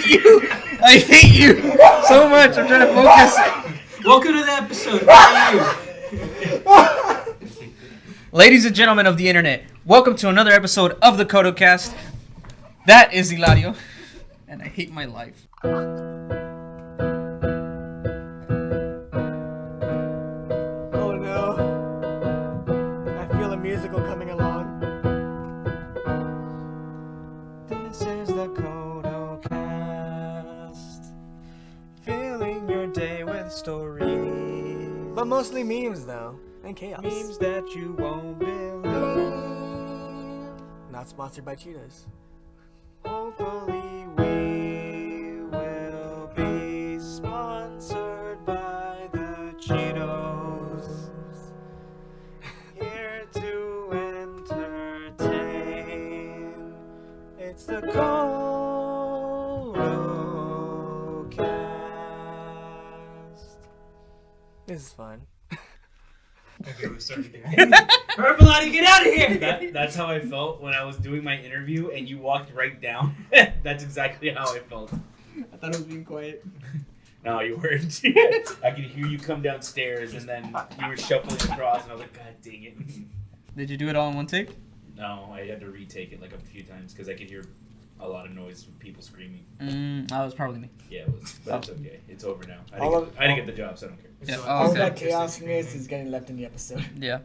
hate you. I hate you so much. I'm trying to focus. Welcome to the episode. How are you? Ladies and gentlemen of the internet, welcome to another episode of the CodeO-cast. That is Hilario, and I hate my life. Oh no. I feel a musical coming along. This is the CodeO-cast, filling your day with stories. But mostly memes though. And chaos. Memes that you won't believe. Not sponsored by Cheetos. Hopefully we will be sponsored by the Cheetos. Here to entertain. It's the CodeO-cast. This is fun. Okay, we'll start again. Herbalife, get out of here! That's how I felt when I was doing my interview and you walked right down. That's exactly how I felt. I thought it was being quiet. No, you weren't. I could hear you come downstairs and then you were shuffling across and I was like, God dang it. Did you do it all in one take? No, I had to retake it like a few times because I could hear a lot of noise from people screaming. That was probably me. Yeah, it was. But it's okay. It's over now. I All didn't get the job, so I don't care. Yeah. All Okay. that chaosness is getting left in the episode. Yeah.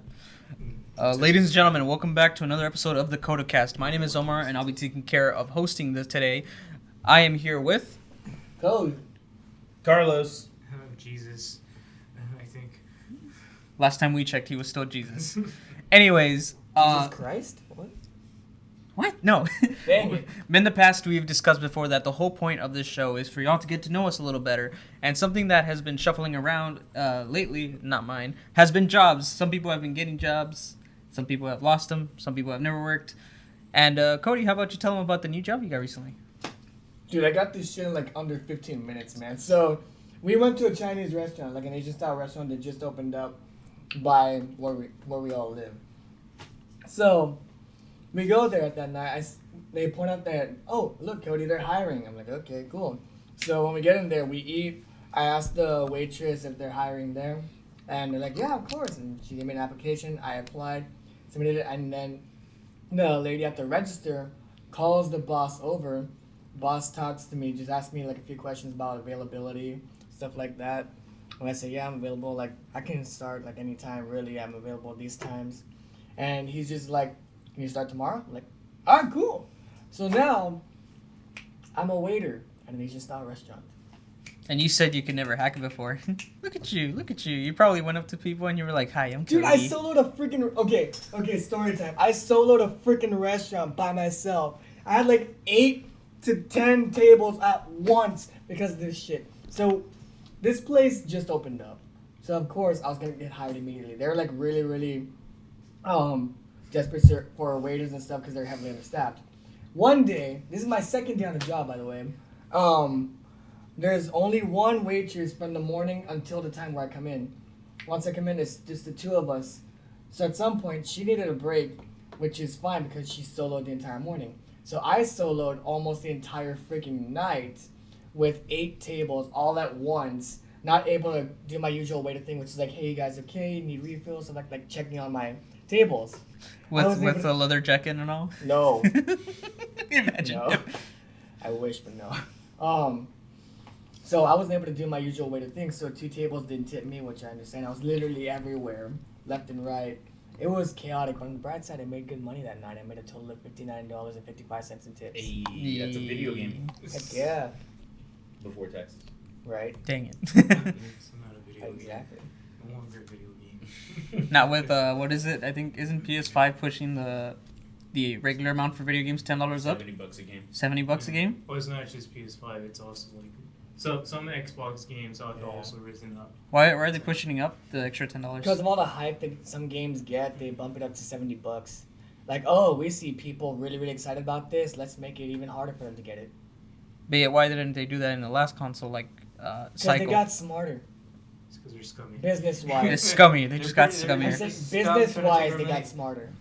Ladies and gentlemen, welcome back to another episode of the CodeO-cast. My name is Omar, and I'll be taking care of hosting this today. I am here with... Cody. Carlos. Oh, Jesus. I think. Last time we checked, he was still Jesus. Anyways... Jesus Christ? What? What? No. Dang it. In the past, we've discussed before that the whole point of this show is for y'all to get to know us a little better. And something that has been shuffling around lately, not mine, has been jobs. Some people have been getting jobs. Some people have lost them. Some people have never worked. And Cody, how about you tell them about the new job you got recently? Dude, I got this shit in like under 15 minutes, man. So, we went to a Chinese restaurant, like an Asian-style restaurant that just opened up by where we all live. So, we go there at that night. They point out that, oh, look, Cody, they're hiring. I'm like, okay, cool. So when we get in there, we eat. I asked the waitress if they're hiring there. And they're like, yeah, of course. And she gave me an application. I applied, submitted it. And then the lady at the register calls the boss over. Boss talks to me, just asks me like a few questions about availability, stuff like that. And I say, yeah, I'm available. Like, I can start like anytime, really. I'm available these times. And he's just like, can you start tomorrow? I'm like, all right, cool. So now, I'm a waiter at an Asian-style restaurant. And you said you could never hack it before. Look at you. You probably went up to people and you were like, hi, I'm Cody. Dude, I soloed a freaking... Okay, story time. I soloed a freaking restaurant by myself. I had like 8 to 10 tables at once because of this shit. So, this place just opened up. So, of course, I was going to get hired immediately. They were like really, really... desperate for waiters and stuff because they're heavily understaffed. One day, this is my second day on the job, by the way. There's only one waitress from the morning until the time where I come in. Once I come in, it's just the two of us. So at some point, she needed a break, which is fine because she soloed the entire morning. So I soloed almost the entire freaking night with 8 tables all at once. Not able to do my usual waiter thing, which is like, hey, you guys okay? Need refills? So like checking on my tables. With the leather jacket and all? No. Imagine. No. I wish, but no. So I wasn't able to do my usual waiter thing, so 2 tables didn't tip me, which I understand. I was literally everywhere, left and right. It was chaotic, but on the bright side, I made good money that night. I made a total of $59.55 in tips. Hey, that's a video game. Heck yeah. Before tax. Right? Dang it. It's not a video game. Exactly. I want a great video game. Not with, what is it? I think, isn't PS5 pushing the regular amount for video games $10 up? $70 a game. $70 a game? Well, it's not just PS5, it's also like... So some Xbox games are also risen up. Why are they pushing up the extra $10? Because of all the hype that some games get, they bump it up to $70. Like, oh, we see people really, really excited about this. Let's make it even harder for them to get it. But yeah, why didn't they do that in the last console, like, Because Cycle? they got smarter. It's because they're scummy. Business-wise. It's scummy. They just got I scummier. said Stop business-wise, trying to they got make- smarter.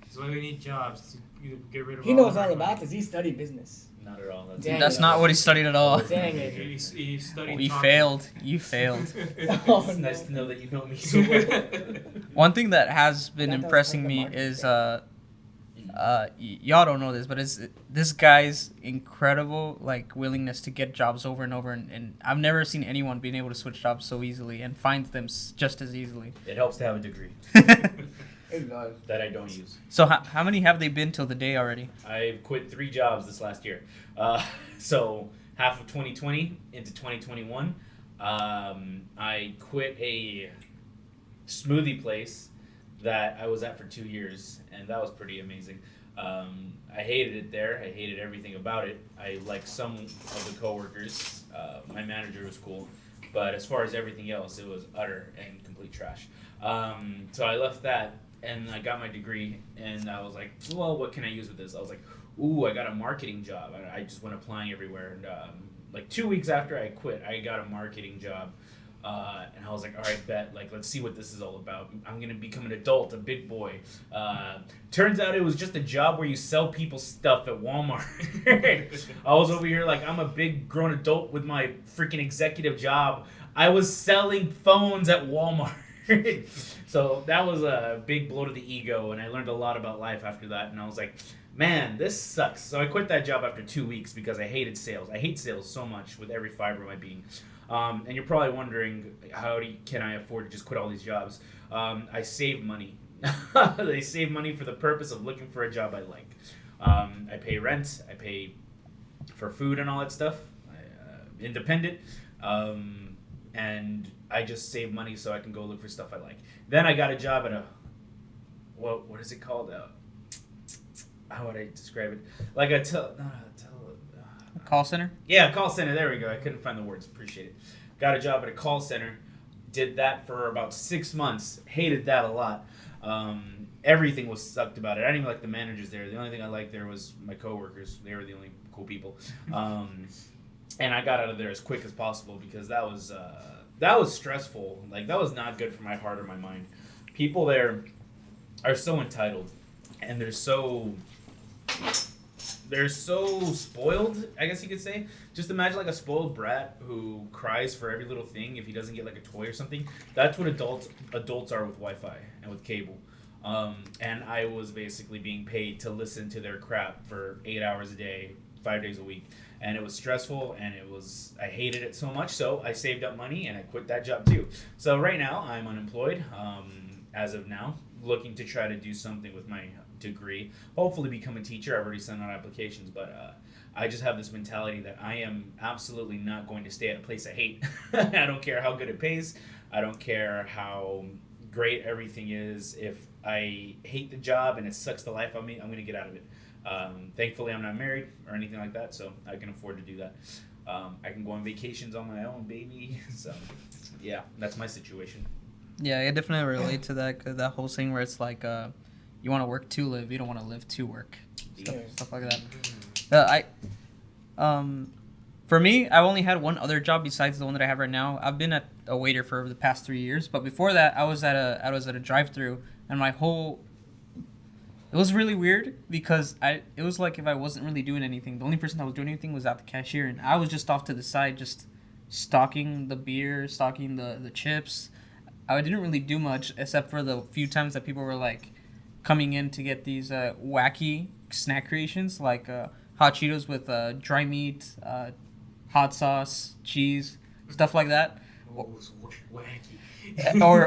That's why we need jobs to you get rid of. He knows our all about money. this. He studied business. Not at all. Dang. That's not what he studied at all. Dang it. He studied. You chocolate. failed. You failed. Oh, It's no. nice to know that you know me so well. One thing that has been That was impressing like the me market is thing. y'all don't know this, but it's this guy's incredible like willingness to get jobs over and over, and I've never seen anyone being able to switch jobs so easily and find them just as easily. It helps to have a degree It does. that I don't use. So how many have they been till the day already? I've quit 3 jobs this last year. So half of 2020 into 2021. I quit a smoothie place that I was at for 2 years, and that was pretty amazing. I hated it there. I hated everything about it. I liked some of the coworkers. My manager was cool, but as far as everything else, it was utter and complete trash. So I left that, and I got my degree, and I was like, well, what can I use with this? I was like, ooh, I got a marketing job. I just went applying everywhere, and like 2 weeks after I quit, I got a marketing job. And I was like, all right, bet. Like, let's see what this is all about. I'm going to become an adult, a big boy. Turns out it was just a job where you sell people stuff at Walmart. I was over here like, I'm a big grown adult with my freaking executive job. I was selling phones at Walmart. So that was a big blow to the ego, and I learned a lot about life after that. And I was like, man, this sucks. So I quit that job after 2 weeks because I hated sales. I hate sales so much with every fiber of my being. And you're probably wondering, can I afford to just quit all these jobs? I save money. They save money for the purpose of looking for a job I like. I pay rent. I pay for food and all that stuff. Independent. And I just save money so I can go look for stuff I like. Then I got a job at what is it called? How would I describe it? Like a Call center? Yeah, call center. There we go. I couldn't find the words. Appreciate it. Got a job at a call center. Did that for about 6 months. Hated that a lot. Everything was sucked about it. I didn't even like the managers there. The only thing I liked there was my coworkers. They were the only cool people. And I got out of there as quick as possible because that was stressful. Like, that was not good for my heart or my mind. People there are so entitled, and they're so spoiled, I guess you could say. Just imagine like a spoiled brat who cries for every little thing if he doesn't get like a toy or something. That's what adults are with Wi-Fi and with cable. And I was basically being paid to listen to their crap for 8 hours a day, 5 days a week. And it was stressful, and I hated it so much, so I saved up money and I quit that job too. So right now I'm unemployed, as of now, looking to try to do something with my degree, hopefully become a teacher. I've already sent out applications, but I just have this mentality that I am absolutely not going to stay at a place I hate. I don't care how good it pays. I don't care how great everything is. If I hate the job and it sucks the life out of me, I'm going to get out of it. Thankfully, I'm not married or anything like that, so I can afford to do that. I can go on vacations on my own, baby. So, yeah, that's my situation. Yeah, I definitely relate to that whole thing where it's like you want to work to live, you don't want to live to work, stuff like that. For me, I've only had one other job besides the one that I have right now. I've been a waiter for the past 3 years, but before that, I was at a drive-through, and it was really weird because it was like if I wasn't really doing anything, the only person that was doing anything was at the cashier, and I was just off to the side, just stocking the beer, stocking the chips. I didn't really do much except for the few times that people were like coming in to get these wacky snack creations like hot Cheetos with dry meat, hot sauce, cheese, stuff like that. Wacky.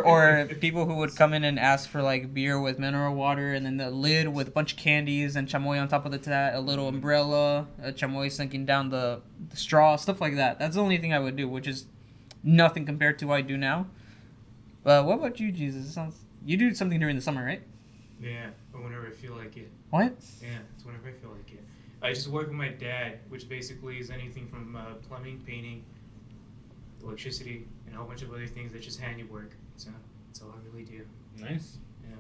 or people who would come in and ask for like beer with mineral water, and then the lid with a bunch of candies and chamoy on top of that, a little umbrella, a chamoy sinking down the straw, stuff like that. That's the only thing I would do, which is nothing compared to what I do now. But what about you, Jesus? You do something during the summer, right? Yeah, but whenever I feel like it. What? Yeah, it's whenever I feel like it. I just work with my dad, which basically is anything from plumbing, painting, electricity, and a whole bunch of other things that's just handiwork. So that's all I really do. Nice. Yeah.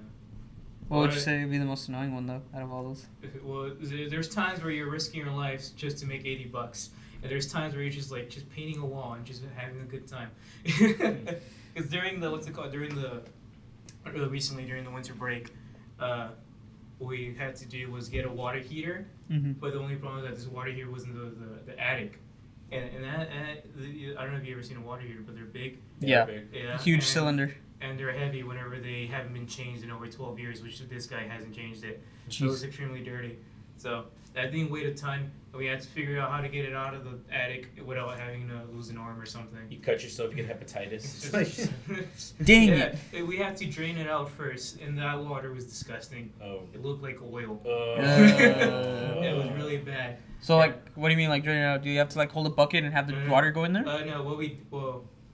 What would you say would be the most annoying one, though, out of all those? Well, there's times where you're risking your life just to make $80, and there's times where you're just painting a wall and just having a good time. Because during the recently during the winter break, what we had to do was get a water heater, but the only problem is that this water heater was in the attic. And I don't know if you've ever seen a water heater, but they're big. Yeah. Big. Yeah. Huge cylinder. And they're heavy whenever they haven't been changed in over 12 years, which this guy hasn't changed it. So it's extremely dirty. So that thing weighed a ton. And we had to figure out how to get it out of the attic without having to lose an arm or something. You cut yourself, you get hepatitis. Dang it. We had to drain it out first, and that water was disgusting. Oh. It looked like oil. It was really bad. So, like, what do you mean, like, drain it out? Do you have to, like, hold a bucket and have the water go in there? No,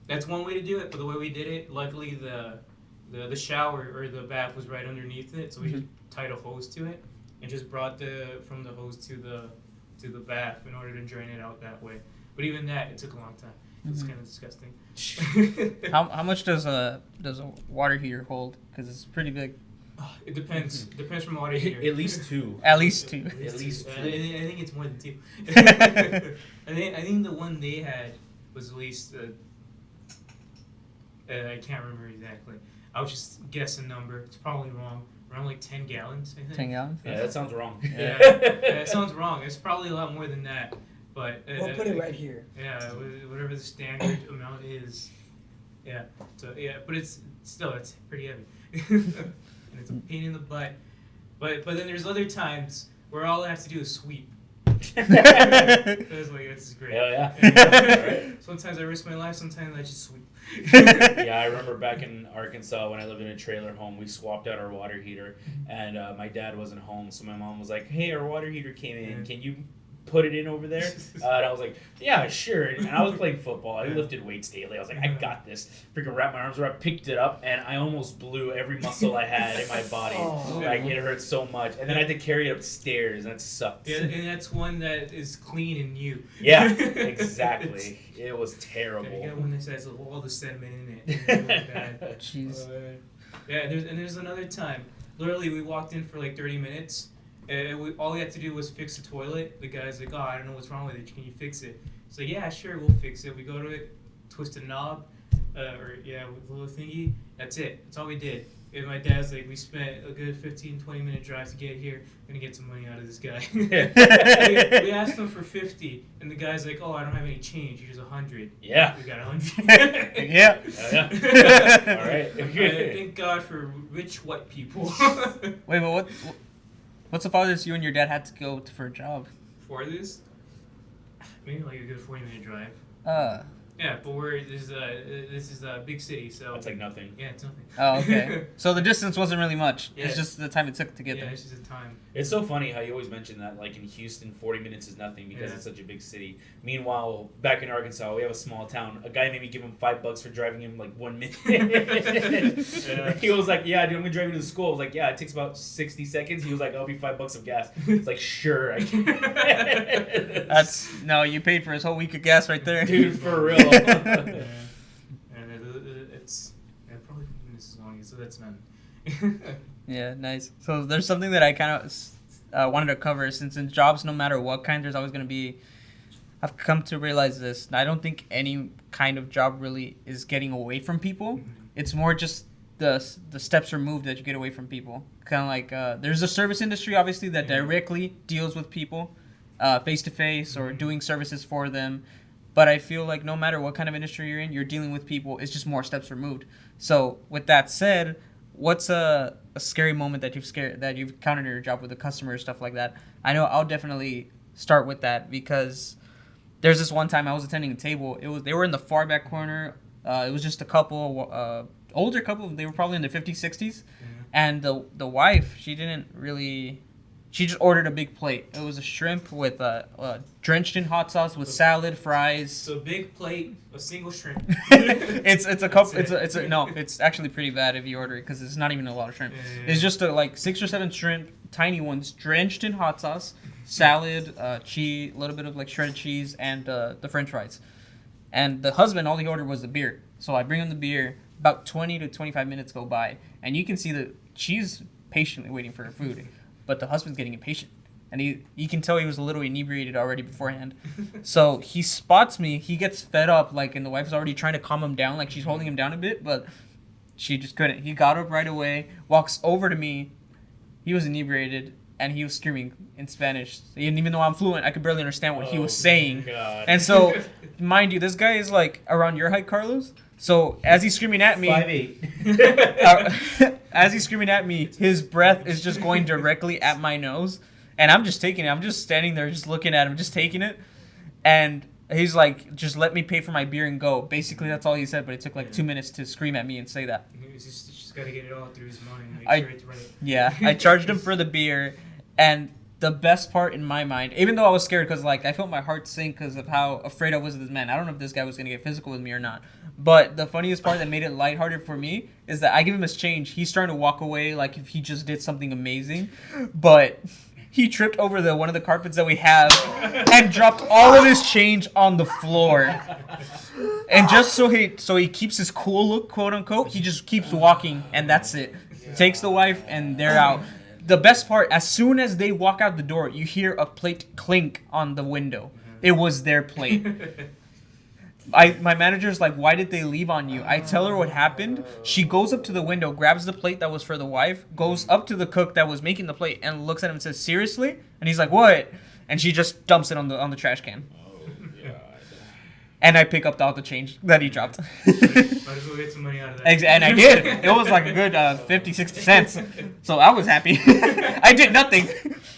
that's one way to do it, but the way we did it, luckily the shower or the bath was right underneath it, so we just tied a hose to it and just brought from the hose to the bath in order to drain it out that way. But even that, it took a long time. It's kind of disgusting. How much does a water heater hold? Because it's pretty big. It depends. Depends from water heater. At least two. At least two. At least two. I think it's more than two. I think the one they had was at least. I can't remember exactly. I was just guess a number. It's probably wrong. Around like 10 gallons, I think. 10 gallons? Yeah, that sounds wrong. Yeah, it sounds wrong. It's probably a lot more than that. But we'll put it right here. Yeah, whatever the standard amount is. Yeah. So yeah, but it's pretty heavy, and it's a pain in the butt. But then there's other times where all I have to do is sweep. This is great. Hell yeah. Sometimes I risk my life. Sometimes I just sweep. Yeah, I remember back in Arkansas when I lived in a trailer home, we swapped out our water heater, and my dad wasn't home, so my mom was like, "Hey, our water heater came in. Can you put it in over there?" And I was like, "Yeah, sure." And I was playing football. I lifted weights daily. I was like, "I got this." Freaking wrapped my arms around, picked it up, and I almost blew every muscle I had in my body. Like, it hurt so much. And then I had to carry it upstairs, and that sucked. Yeah, and that's one that is clean and new. Yeah, exactly. It was terrible. You got one that has all the sediment in it. It's really bad. Jeez. Yeah, there's another time. Literally, we walked in for like 30 minutes. All we had to do was fix the toilet. The guy's like, "Oh, I don't know what's wrong with it. Can you fix it?" So yeah, sure, we'll fix it. We go to it, twist a knob, with the little thingy. That's it. That's all we did. And my dad's like, "We spent a good 15-20 minute drive to get here. I'm gonna get some money out of this guy." we asked him for 50, and the guy's like, "Oh, I don't have any change. Here's 100." Yeah. We got 100. Yeah. All right. Thank God for rich white people. Wait, but what's the farthest you and your dad had to go for a job? For this, maybe like a good 40-minute drive. Yeah, but this is a big city, so That's like nothing. yeah, it's nothing. Oh, okay. So the distance wasn't really much. Yeah. It's just the time it took to get Yeah, there. it's just a time. It's so funny how you always mention that, like in Houston, 40 minutes is nothing because it's such a big city. Meanwhile, back in Arkansas, we have a small town. A guy made me give him $5 for driving him like 1 minute. He was like, "Yeah, dude, I'm gonna drive you to school." I was like, "Yeah, it takes about 60 seconds." He was like, "I'll be $5 of gas." It's like, "Sure, I can." No, you paid for his whole week of gas right there. Dude, for real. And it's probably 50 minutes as long, so that's none. Yeah, nice. So there's something that I kind of wanted to cover, since in jobs, no matter what kind, there's always going to be... I've come to realize this. I don't think any kind of job really is getting away from people. It's more just the steps removed that you get away from people. Kind of like there's a service industry, obviously, that directly deals with people face-to-face or doing services for them. But I feel like no matter what kind of industry you're in, you're dealing with people. It's just more steps removed. So with that said, what's a scary moment that you've encountered in your job with a customer or stuff like that? I know I'll definitely start with that, because there's this one time I was attending a table. They were in the far back corner. It was just a couple, older couple. They were probably in their 50s, 60s. And the wife, she just ordered a big plate. It was a shrimp with drenched in hot sauce with salad, fries. So big plate, a single shrimp. it's a couple. It's actually pretty bad if you order it, because it's not even a lot of shrimp. It's just like 6 or 7 shrimp, tiny ones, drenched in hot sauce, salad, cheese, a little bit of like shredded cheese, and the French fries. And the husband, all he ordered was the beer. So I bring him the beer. About 20 to 25 minutes go by, and you can see that she's patiently waiting for her food. But the husband's getting impatient, and you can tell he was a little inebriated already beforehand. So he spots me, he gets fed up, like, and the wife's already trying to calm him down, like she's holding him down a bit, but she just couldn't. He got up right away, walks over to me, he was inebriated and he was screaming in Spanish. And even though I'm fluent, I could barely understand what he was saying. God. And so, mind you, this guy is like around your height, Carlos. So as he's screaming at me, 5'8". as he's screaming at me, his breath is just going directly at my nose, and I'm just taking it. I'm just standing there, just looking at him, just taking it, and he's like, "Just let me pay for my beer and go." Basically, that's all he said. But it took like 2 minutes to scream at me and say that. He's just got to get it all through his mind. Make I- sure it's right. Yeah, I charged him for the beer, and the best part in my mind, even though I was scared because like I felt my heart sink because of how afraid I was of this man. I don't know if this guy was gonna get physical with me or not. But the funniest part that made it lighthearted for me is that I give him his change. He's trying to walk away like if he just did something amazing, but he tripped over one of the carpets that we have and dropped all of his change on the floor. And just so he keeps his cool look, quote unquote, he just keeps walking, and that's it. Takes the wife, and they're out. The best part, as soon as they walk out the door, you hear a plate clink on the window. It was their plate. My manager's like, "Why did they leave on you?" I tell her what happened. She goes up to the window, grabs the plate that was for the wife, goes up to the cook that was making the plate, and looks at him and says, "Seriously?" And he's like, "What?" And she just dumps it on the trash can. Oh, God. And I pick up all the change that he dropped. Might as well get some money out of that. And I did. It was like a good 50, 60 cents. So I was happy. I did nothing.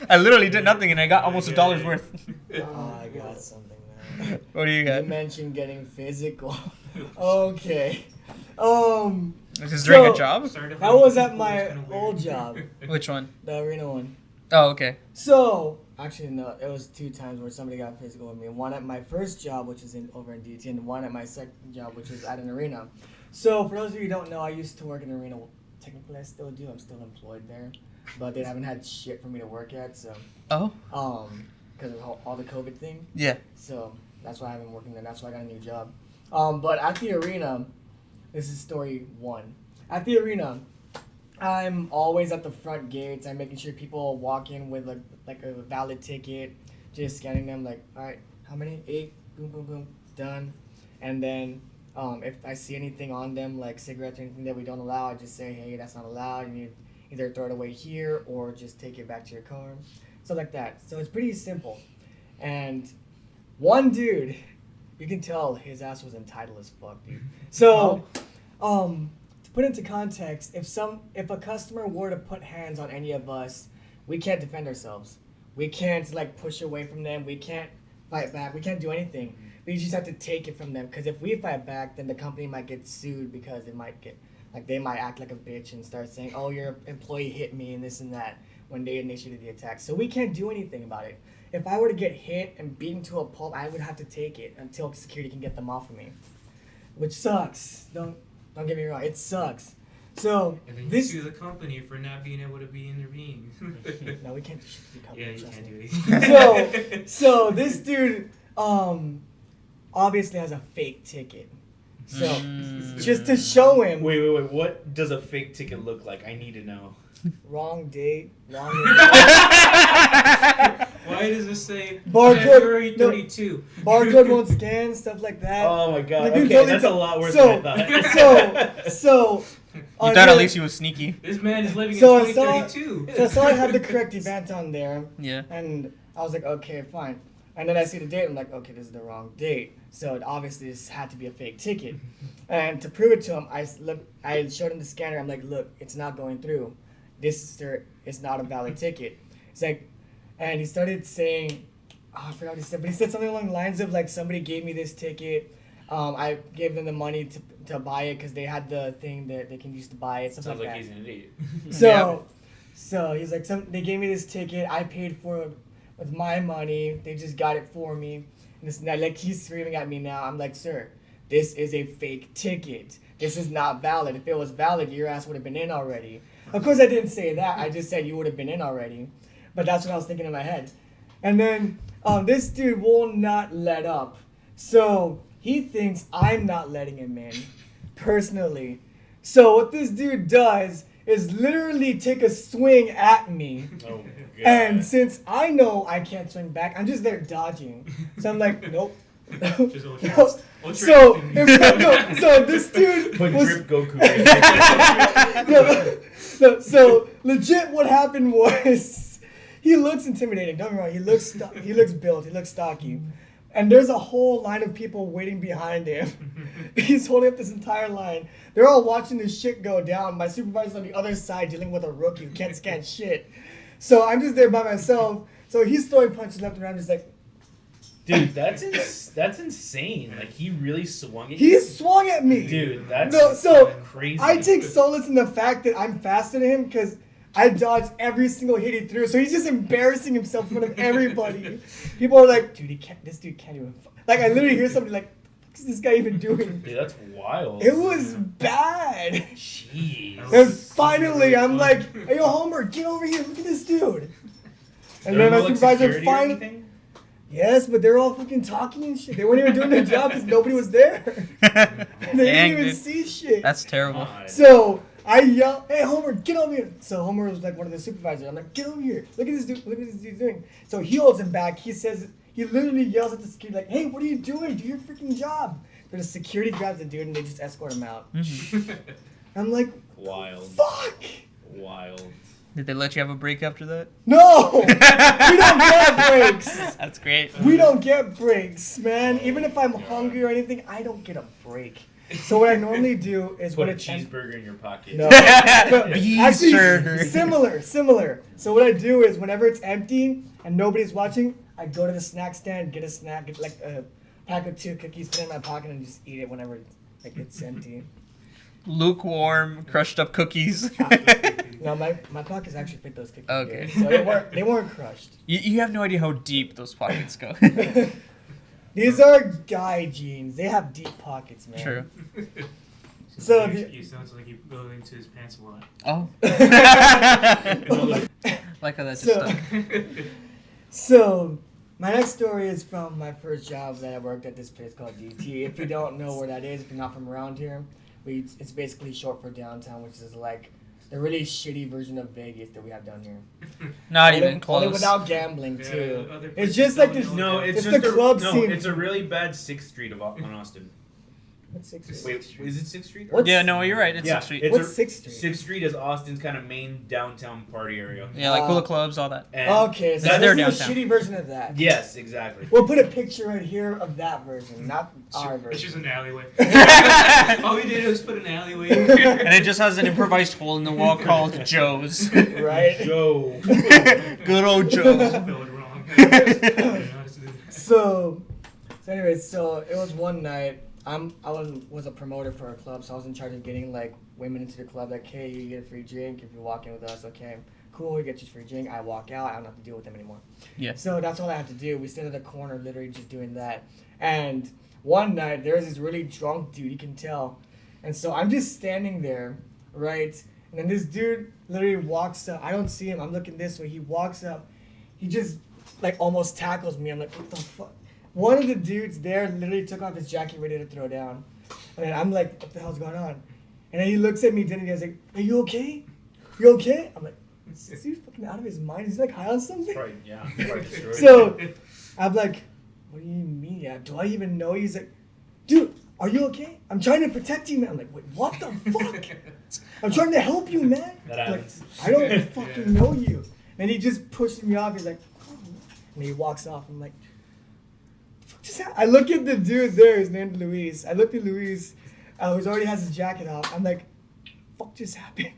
I literally did nothing, and I got almost $1 worth. Oh, I got something now. What do you You got? mentioned getting physical. Okay. Is this during a So- job? Started That was at holding my people was kinda weird. old job, Which one? the arena one. Oh, okay. So, actually, no, it was 2 times where somebody got physical with me. One at my first job, which is over in DT, and one at my second job, which is at an arena. So, for those of you who don't know, I used to work in an arena. Well, technically, I still do. I'm still employed there. But they haven't had shit for me to work at, so, Oh? because of all the COVID thing. Yeah. So, that's why I haven't been working there. That's why I got a new job. But at the arena, this is story 1. At the arena, I'm always at the front gates. I'm making sure people walk in with like a valid ticket, just scanning them like, all right, how many? 8, boom, boom, boom, done. And then if I see anything on them, like cigarettes or anything that we don't allow, I just say, hey, that's not allowed. You need to either throw it away here or just take it back to your car. So like that. So it's pretty simple. And one dude, you can tell his ass was entitled as fuck, dude. So, to put into context, if a customer were to put hands on any of us, we can't defend ourselves. We can't like push away from them. We can't fight back. We can't do anything. We just have to take it from them. Because if we fight back, then the company might get sued because it might get they might act like a bitch and start saying, "Oh, your employee hit me and this and that," when they initiated the attack. So we can't do anything about it. If I were to get hit and beaten to a pulp, I would have to take it until security can get them off of me, which sucks. Don't get me wrong, it sucks. So And then you this sue the company for not being able to be in the ring. no, we can't do shit to the company. Yeah, you trust can't me. do it. So this dude obviously has a fake ticket. So just to show him Wait. What does a fake ticket look like? I need to know. wrong date, wrong Why does it say Barcode- February no. 32? barcode won't scan, stuff like that. Oh my God. Like, you Okay, totally that's a tell- lot worse so- than I thought. So You on thought at here- least he was sneaky. This man is living So I in saw- 2032. So I saw I had the correct event on there, Yeah. and I was like, okay, fine. And then I see the date, I'm like, okay, this is the wrong date. So it obviously this had to be a fake ticket. And to prove it to him, I showed him the scanner. I'm like, look, it's not going through. This, sir, is not a valid ticket. It's like, and he started saying, I forgot what he said, but he said something along the lines of like, somebody gave me this ticket. I gave them the money to buy it because they had the thing that they can use to buy it. Something Sounds like that. he's an idiot. So he's like, they gave me this ticket. I paid for it with my money. They just got it for me. And this and that. Like, he's screaming at me now. I'm like, sir, this is a fake ticket. This is not valid. If it was valid, your ass would have been in already. Of course, I didn't say that. I just said you would have been in already. But that's what I was thinking in my head. And then this dude will not let up. So he thinks I'm not letting him in, personally. So what this dude does is literally take a swing at me. Oh, God. And since I know I can't swing back, I'm just there dodging. So I'm like, nope, Just ultra. No, ultra so, instinct. so this dude Put was Drip Goku right there. so legit. What happened was he looks intimidating. Don't get me wrong. He looks built. He looks stocky, and there's a whole line of people waiting behind him. He's holding up this entire line. They're all watching this shit go down. My supervisor's on the other side dealing with a rookie who can't scan shit. So I'm just there by myself. So he's throwing punches left and right. I'm just like, Dude, that's insane. Like, he really swung at he you. swung at me. Dude, that's No, so crazy. I take solace in the fact that I'm faster than him because I dodged every single hit he threw. So he's just embarrassing himself in front of everybody. People are like, dude, this dude can't even. Like, I literally hear somebody like, what is this guy even doing? Dude, that's wild. It was bad. Jeez. And finally, I'm like, hey, yo, Homer, get over here. Look at this dude. And then my supervisor finally. Yes, but they're all fucking talking and shit. They weren't even doing their job because nobody was there. They didn't even see shit. That's terrible. So I yell, hey, Homer, get over here. So Homer was like one of the supervisors. I'm like, get over here. Look at this dude. Look at this dude doing. So he holds him back. He literally yells at the security like, hey, what are you doing? Do your freaking job. But the security grabs the dude and they just escort him out. I'm like, Wild. fuck. Wild. Did they let you have a break after that? No, we don't get breaks. That's great. We don't get breaks, man. Even if I'm hungry or anything, I don't get a break. So what I normally do is Put when a it's cheeseburger in your pocket. No. Beef Actually, burger. similar. So what I do is whenever it's empty and nobody's watching, I go to the snack stand, get a snack, get like a pack of 2 cookies, put it in my pocket, and just eat it whenever it's empty. Lukewarm, crushed up cookies. No, my pockets actually fit those cookies. Okay. Good, so they weren't crushed. You have no idea how deep those pockets go. These are guy jeans. They have deep pockets, man. True. So he sounds like he go into his pants a lot. Oh. Like how that just So- stuck. So, my next story is from my first job that I worked at this place called DT. If you don't know where that is, if you're not from around here, it's basically short for downtown, which is like the really shitty version of Vegas that we have down here. Not even Only close. without gambling Yeah, too. other It's places just like don't this. know No, it's It's just the club no, scene. it's a really bad 6th Street on Austin. What's 6th Street? Wait, is it 6th Street? What's- Yeah, no, you're right. It's Yeah, 6th Street. it's What's 6th Street? 6th Street is Austin's kind of main downtown party area. Yeah, like full of clubs, all that. And Okay, so That's this their is a downtown. shitty version of that. Yes, exactly. We'll put a picture right here of that version, not our It's just version. an alleyway. All we did was put an alleyway. And it just has an improvised hole in the wall called Joe's. Right? Joe. Good old Joe's. Spelled wrong. I don't know how to do that. So anyways, so it was one night. I was a promoter for a club, so I was in charge of getting like women into the club. Like, hey, you get a free drink if you walk in with us. Okay, cool, we get you a free drink. I walk out. I don't have to deal with them anymore. Yeah. So that's all I had to do. We stood at the corner, literally just doing that. And one night there was this really drunk dude. You can tell. And so I'm just standing there, right? And then this dude literally walks up. I don't see him. I'm looking this way. He walks up. He just like almost tackles me. I'm like, what the fuck? One of the dudes there literally took off his jacket ready to throw down. And then I'm like, what the hell's going on? And then he looks at me, then he goes like, are you okay? You okay? I'm like, is this dude fucking out of his mind? He's like high on something? Right, yeah. Right, destroyed. So I'm like, what do you mean? Yeah, do I even know? He's like, dude, are you okay? I'm trying to protect you, man. I'm like, wait, what the fuck? I'm trying to help you, man. That Like, happens. I don't fucking know you. And he just pushed me off. He's like, oh. And he walks off. I'm like, I look at the dude there, his name's Luis. I look at Luis, who already has his jacket off. I'm like, fuck just happened?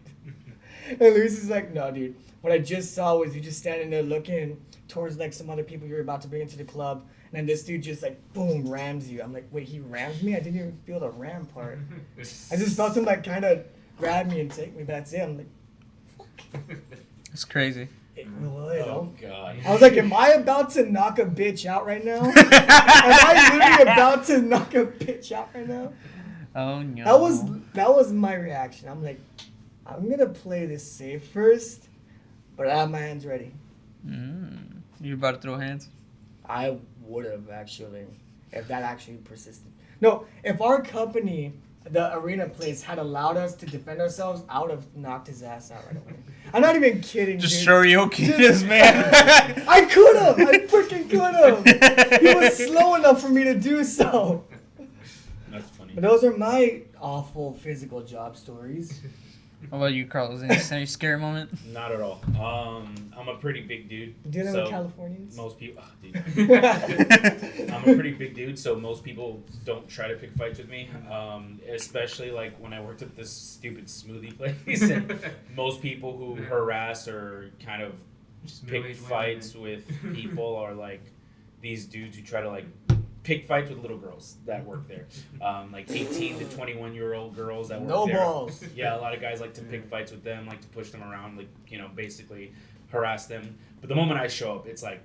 And Luis is like, no, dude. What I just saw was you just standing there looking towards like some other people you were about to bring into the club. And then this dude just like, boom, rams you. I'm like, wait, he rammed me? I didn't even feel the ram part. I just felt him like kind of grab me and take me, but that's it. I'm like, It's crazy. well, you know. Oh, God. I was like, am I about to knock a bitch out right now? Am I literally about to knock a bitch out right now? Oh no. That was my reaction. I'm like, I'm gonna play this safe first, but I have my hands ready. You about to throw hands? I would have actually, if that actually persisted. No, if our company, the arena place, had allowed us to defend ourselves, I would have knocked his ass out right away. I'm not even kidding. Just dude. karaoke this man. I could have. I freaking could have. He was slow enough for me to do so. That's funny. But those are my awful physical job stories. How about you, Carlos? Any scary moment? Not at all. I'm a pretty big dude. Dealing so with Californians. Most people, dude. I'm a pretty big dude, so most people don't try to pick fights with me. Especially like when I worked at this stupid smoothie place, and most people who harass or kind of Just pick middle-aged fights women. with people are like these dudes who try to like pick fights with little girls that work there, like 18 to 21-year-old girls that work No there. balls. Yeah, a lot of guys like to pick fights with them, like to push them around, like, you know, basically harass them. But the moment I show up, it's like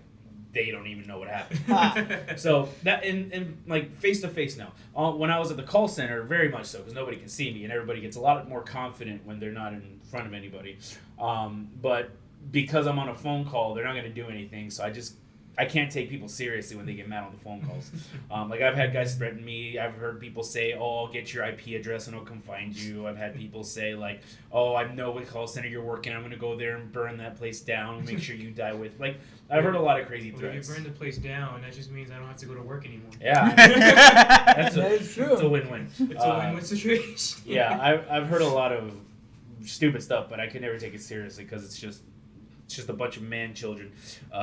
they don't even know what happened. So that in like face to face now. When I was at the call center, very much so, because nobody can see me, and everybody gets a lot more confident when they're not in front of anybody. But because I'm on a phone call, they're not going to do anything. So I can't take people seriously when they get mad on the phone calls. Like I've had guys threaten me. I've heard people say, "Oh, I'll get your IP address and I'll come find you." I've had people say like, "Oh, I know what call center you're working. I'm gonna go there and burn that place down and make sure you die with." Like I've heard a lot of crazy Well, if threats. you burn the place down, that just means I don't have to go to work anymore. Yeah, That is true. It's a win-win. It's a win-win situation. Yeah, I've heard a lot of stupid stuff, but I could never take it seriously because it's just a bunch of man children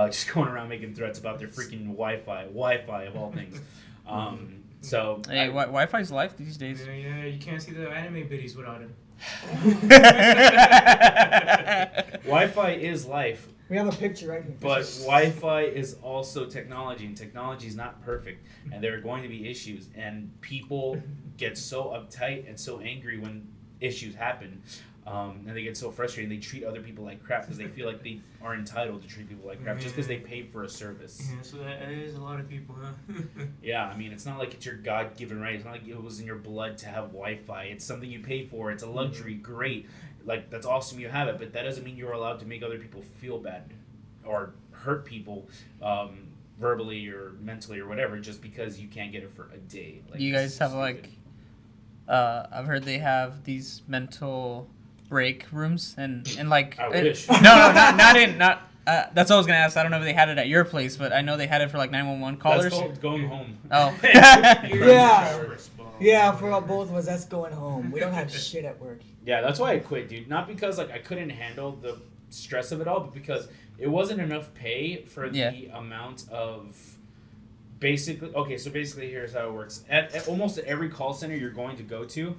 just going around making threats about their freaking Wi-Fi of all things. So Hey, Wi-Fi's life these days. Yeah, you can't see the anime biddies without him. Wi-Fi is life, We have a picture right here. but Wi-Fi is also technology, and technology is not perfect, and there are going to be issues, and people get so uptight and so angry when issues happen. And they get so frustrated. They treat other people like crap because they feel like they are entitled to treat people like crap just because they paid for a service. Yeah, so that is a lot of people, huh? Yeah, I mean, it's not like it's your God-given right. It's not like it was in your blood to have Wi-Fi. It's something you pay for. It's a luxury. Great. Like, that's awesome you have it, but that doesn't mean you're allowed to make other people feel bad or hurt people verbally or mentally or whatever just because you can't get it for a day. Like, You guys have like, I've heard they have these mental break rooms and like. I wish. No, not. That's what I was gonna ask. I don't know if they had it at your place, but I know they had it for like 911 callers. That's called going home. Oh. Yeah, for both of us, that's going home. We don't have shit at work. Yeah, that's why I quit, dude. Not because like I couldn't handle the stress of it all, but because it wasn't enough pay for the amount of basically. Okay, so basically, here's how it works. At almost every call center you're going to go to,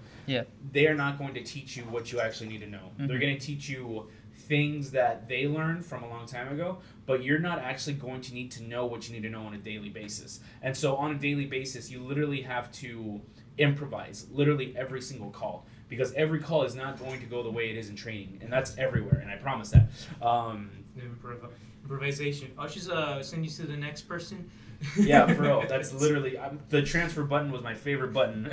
they are not going to teach you what you actually need to know. Mm-hmm. They're going to teach you things that they learned from a long time ago, but you're not actually going to need to know what you need to know on a daily basis. And so on a daily basis, you literally have to improvise literally every single call, because every call is not going to go the way it is in training, and that's everywhere, and I promise that. Improvisation. I'll just send you to the next person. Yeah, for real. That's literally the transfer button was my favorite button.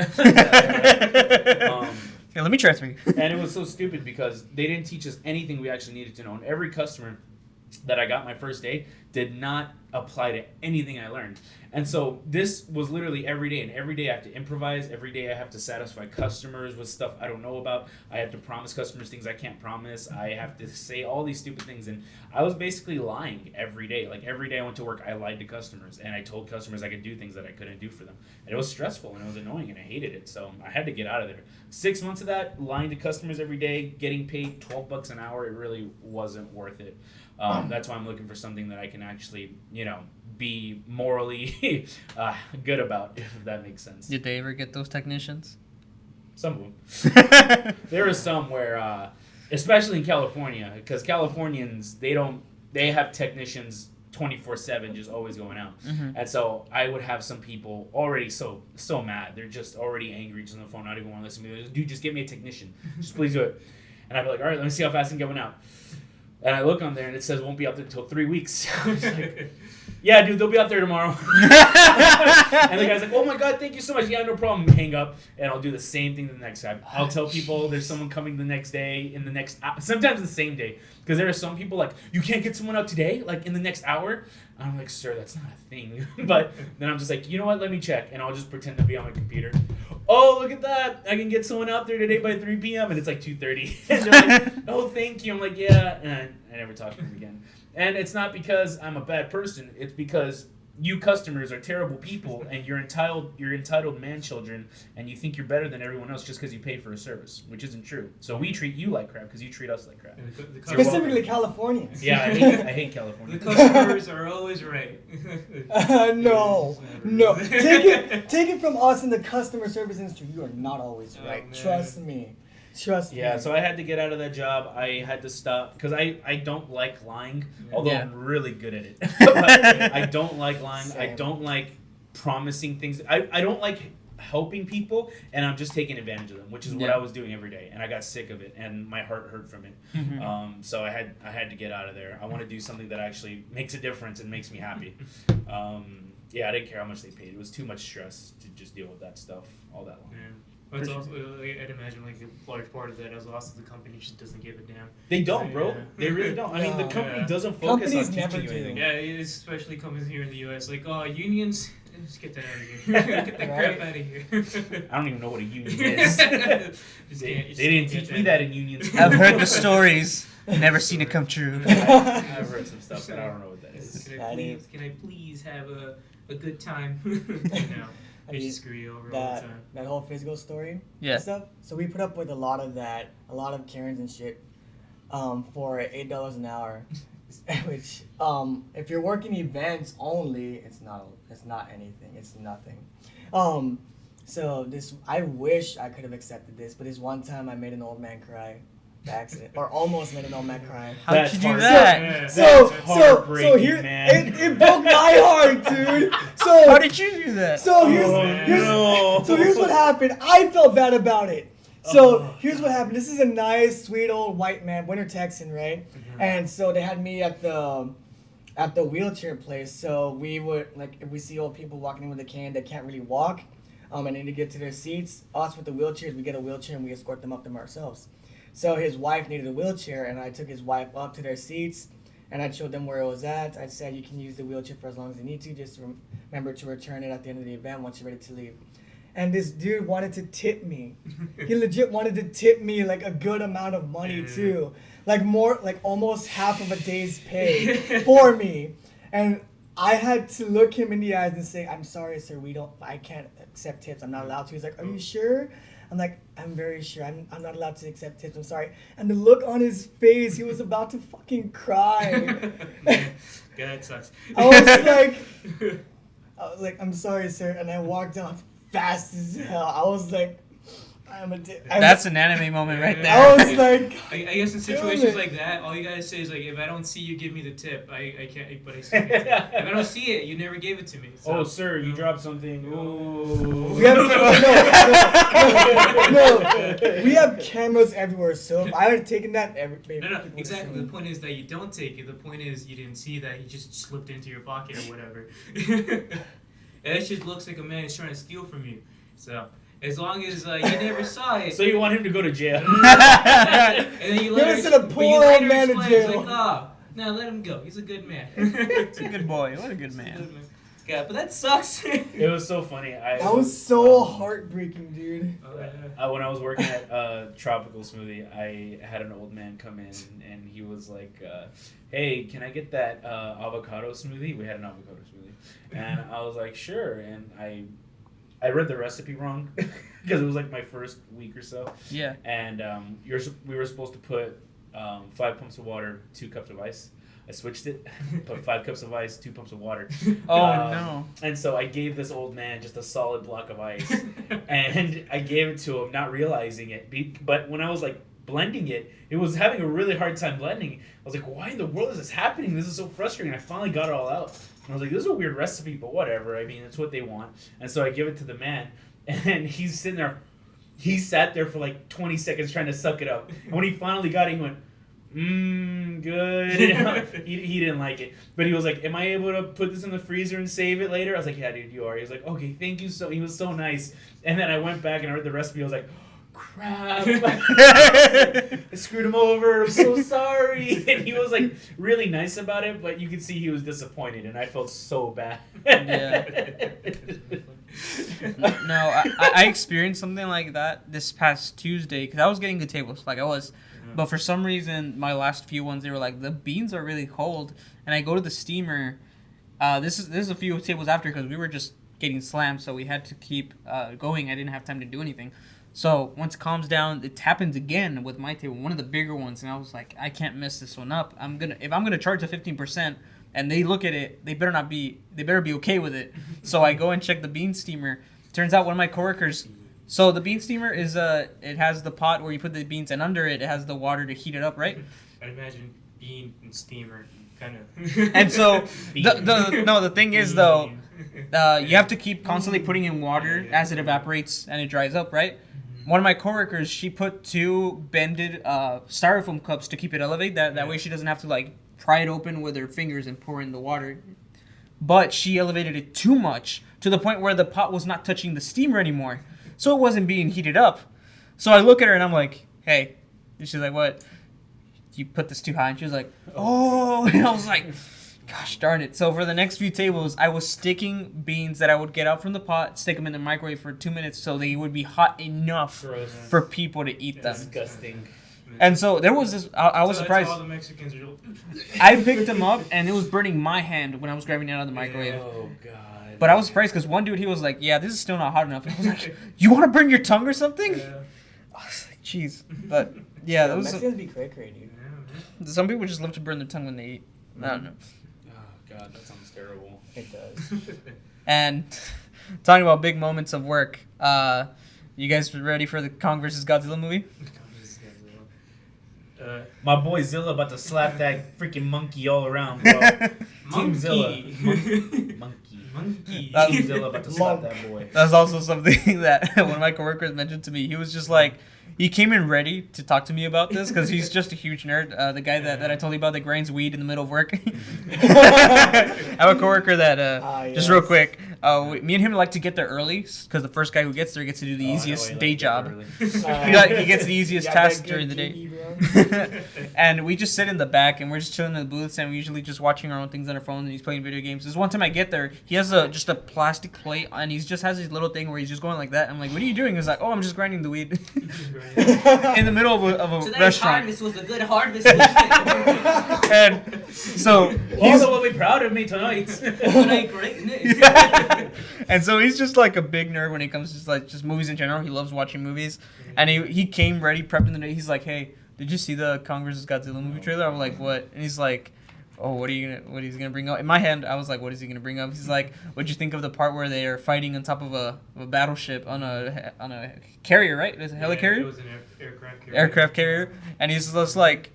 Yeah, let me transfer you. And it was so stupid because they didn't teach us anything we actually needed to know. And every customer that I got my first day did not apply to anything I learned. And so this was literally every day. And every day I have to improvise. Every day I have to satisfy customers with stuff I don't know about. I have to promise customers things I can't promise. I have to say all these stupid things. And I was basically lying every day. Like every day I went to work, I lied to customers. And I told customers I could do things that I couldn't do for them. And it was stressful and it was annoying and I hated it. So I had to get out of there. 6 months of that, lying to customers every day, getting paid $12 an hour, it really wasn't worth it. That's why I'm looking for something that I can actually, be morally good about, if that makes sense. Did they ever get those technicians? Some of them. There are some where, especially in California, because Californians, they have technicians 24/7 just always going out. Mm-hmm. And so I would have some people already so mad. They're just already angry just on the phone, not even want to listen to me. They're just, dude, just get me a technician. Just please do it. And I'd be like, all right, let me see how fast I'm going out. And I look on there and it says won't be out there until 3 weeks. I was like, yeah, dude, they'll be out there tomorrow. And the guy's like, oh my God, thank you so much. Yeah, no problem. Hang up, and I'll do the same thing the next time. I'll tell people there's someone coming the next day, in the next sometimes the same day. Because there are some people like, you can't get someone out today, like in the next hour. I'm like, sir, that's not a thing. But then I'm just like, you know what? Let me check, and I'll just pretend to be on my computer. Oh, look at that! I can get someone out there today by 3 p.m. and it's like 2:30. And they're like, oh, thank you. I'm like, yeah, and I never talk to them again. And it's not because I'm a bad person. It's because you customers are terrible people, and you're entitled man children, and you think you're better than everyone else just because you pay for a service, which isn't true. So we treat you like crap because you treat us like crap. Specifically Californians. Yeah, I hate California. The customers are always right. No. Take it from us in the customer service industry. You are not always right. Man. Trust me. Yeah, so I had to get out of that job. I had to stop because I don't like lying, although I'm really good at it. But I don't like lying. Same. I don't like promising things. I don't like helping people, and I'm just taking advantage of them, which is what I was doing every day. And I got sick of it, and my heart hurt from it. Mm-hmm. So I had to get out of there. I want to do something that actually makes a difference and makes me happy. Yeah, I didn't care how much they paid. It was too much stress to just deal with that stuff all that long. Yeah. But it's also, I'd imagine like a large part of that is also the company just doesn't give a damn. They don't, bro. Yeah. They really don't. I mean, the company doesn't focus Companies on never teaching you do. anything. Yeah, especially companies here in the U.S. Like, oh, unions, just get that out of here. Get that crap out of here. I don't even know what a union is. They didn't teach me that in unions. I've heard the stories, never seen it come true. I've heard some stuff, but I don't know what that is. Can I please have a good time? No. They just screw you over all the time. That whole physical story Yeah. stuff. So we put up with a lot of that, a lot of Karens and shit, for $8 an hour. Which, if you're working events only, it's not anything. It's nothing. So I wish I could have accepted this, but this one time I made an old man cry. By accident, or almost made an old man cry. How did you do hard. that? So heartbreaking, here, man. it broke my heart, dude. So How did you do that? So here's what happened. I felt bad about it. So here's what happened. This is a nice, sweet old white man, Winter Texan, right? Mm-hmm. And so they had me at the wheelchair place. So we would, like, if we see old people walking in with a cane that can't really walk, and need to get to their seats, us with the wheelchairs, we get a wheelchair and we escort them up them ourselves. So his wife needed a wheelchair, and I took his wife up to their seats, and I showed them where it was at. I said, you can use the wheelchair for as long as you need to. Just remember to return it at the end of the event once you're ready to leave. And this dude wanted to tip me. He legit wanted to tip me like a good amount of money too. Like almost half of a day's pay for me. And I had to look him in the eyes and say, I'm sorry, sir, I can't accept tips. I'm not allowed to. He's like, are you sure? I'm like, I'm very sure. I'm not allowed to accept tips. I'm sorry. And the look on his face, he was about to fucking cry. Yeah, that sucks. I was like, I'm sorry, sir. And I walked out fast as hell. I was like, That's an anime moment right there. I was like, I guess in situations like that, all you gotta say is like, if I don't see you, give me the tip. I can't, but I see it. If I don't see it, you never gave it to me. So, Oh, sir, you dropped something. Ooh. we have cameras everywhere. So if I had taken that, No, exactly. The point is that you don't take it. The point is you didn't see that. He just slipped into your pocket or whatever. And that just looks like a man is trying to steal from you. So as long as you never saw it. So you want him to go to jail? And then you let send a poor old man to jail. Like, oh, no, let him go. He's a good man. He's a good boy. What a good man. Yeah, but that sucks. It was so funny. That was so heartbreaking, dude. When I was working at Tropical Smoothie, I had an old man come in, and he was like, hey, can I get that avocado smoothie? We had an avocado smoothie. And I was like, sure. And I read the recipe wrong because it was like my first week or so. Yeah. And we were supposed to put 5 pumps of water, 2 cups of ice. I switched it, put 5 cups of ice, 2 pumps of water. Oh, no. And so I gave this old man just a solid block of ice. And I gave it to him, not realizing it. But when I was like blending it, it was having a really hard time blending. I was like, why in the world is this happening? This is so frustrating. I finally got it all out. And I was like, this is a weird recipe, but whatever. I mean, it's what they want. And so I give it to the man, and he's sitting there. He sat there for like 20 seconds trying to suck it up. And when he finally got it, he went, good. he didn't like it. But he was like, am I able to put this in the freezer and save it later? I was like, yeah, dude, you are. He was like, okay, thank you. He was so nice. And then I went back and I read the recipe. I was like, crap. I screwed him over. I'm so sorry. And he was like really nice about it, but you could see he was disappointed, and I felt so bad. Yeah. No, I experienced something like that this past Tuesday because I was getting good tables, like I was. But for some reason, my last few ones, they were like, the beans are really cold. And I go to the steamer. This is a few tables after because we were just getting slammed, so we had to keep going. I didn't have time to do anything. So once it calms down, it happens again with my table, one of the bigger ones, and I was like, I can't mess this one up. If I'm gonna charge the 15%, and they look at it, they better be okay with it. So I go and check the bean steamer. Turns out one of my coworkers. So the bean steamer is it has the pot where you put the beans, and under it has the water to heat it up, right? I'd imagine bean and steamer kind of. And so the thing is though, you have to keep constantly putting in water as it evaporates and it dries up, right? One of my coworkers, she put 2 bended styrofoam cups to keep it elevated. That way she doesn't have to like pry it open with her fingers and pour in the water. But she elevated it too much to the point where the pot was not touching the steamer anymore. So it wasn't being heated up. So I look at her and I'm like, hey. And she's like, what? You put this too high? And she was like, oh. And I was like, gosh darn it. So for the next few tables, I was sticking beans that I would get out from the pot, stick them in the microwave for 2 minutes so they would be hot enough Gross. for people to eat them. Disgusting. And so there was this, I was surprised. All the Mexicans are. I picked them up and it was burning my hand when I was grabbing it out of the microwave. Oh, God. But I was surprised because one dude, he was like, yeah, this is still not hot enough. And I was like, you want to burn your tongue or something? Yeah. I was like, jeez. But yeah, that was Mexicans be cray cray, dude. some people just love to burn their tongue when they eat. I don't know. Oh, God, that sounds terrible. It does. And talking about big moments of work, you guys ready for the Kong versus Godzilla movie? My boy Zilla about to slap that freaking monkey all around, bro. Team Zilla. Monkey. That was- Team Zilla about to slap that boy. That's also something that one of my coworkers mentioned to me. He was just like, he came in ready to talk to me about this because he's just a huge nerd. The guy that I told you about that grinds weed in the middle of work. I have a coworker that, just real quick, me and him like to get there early because the first guy who gets there gets to do the easiest day job. He gets the easiest task during the day. And we just sit in the back and we're just chilling in the booths and we're usually just watching our own things on our phones and he's playing video games. This one time I get there, he has just a plastic plate and he just has his little thing where he's just going like that. I'm like, what are you doing? He's like, oh, I'm just grinding the weed in the middle of a Today's restaurant. harvest was a good harvest. And so He's will be proud of me tonight. Today, great news. and so he's just like a big nerd when it comes to just movies in general. He loves watching movies. And he came ready, prepped in the day. He's like, hey, did you see the Kong vs. Godzilla movie trailer? I'm like, what? And he's like, oh, what is he gonna bring up? In my hand, I was like, what is he gonna bring up? He's like, what'd you think of the part where they are fighting on top of a battleship on a carrier, right? It's a helicarrier? It was an aircraft carrier. Aircraft carrier. And he's just like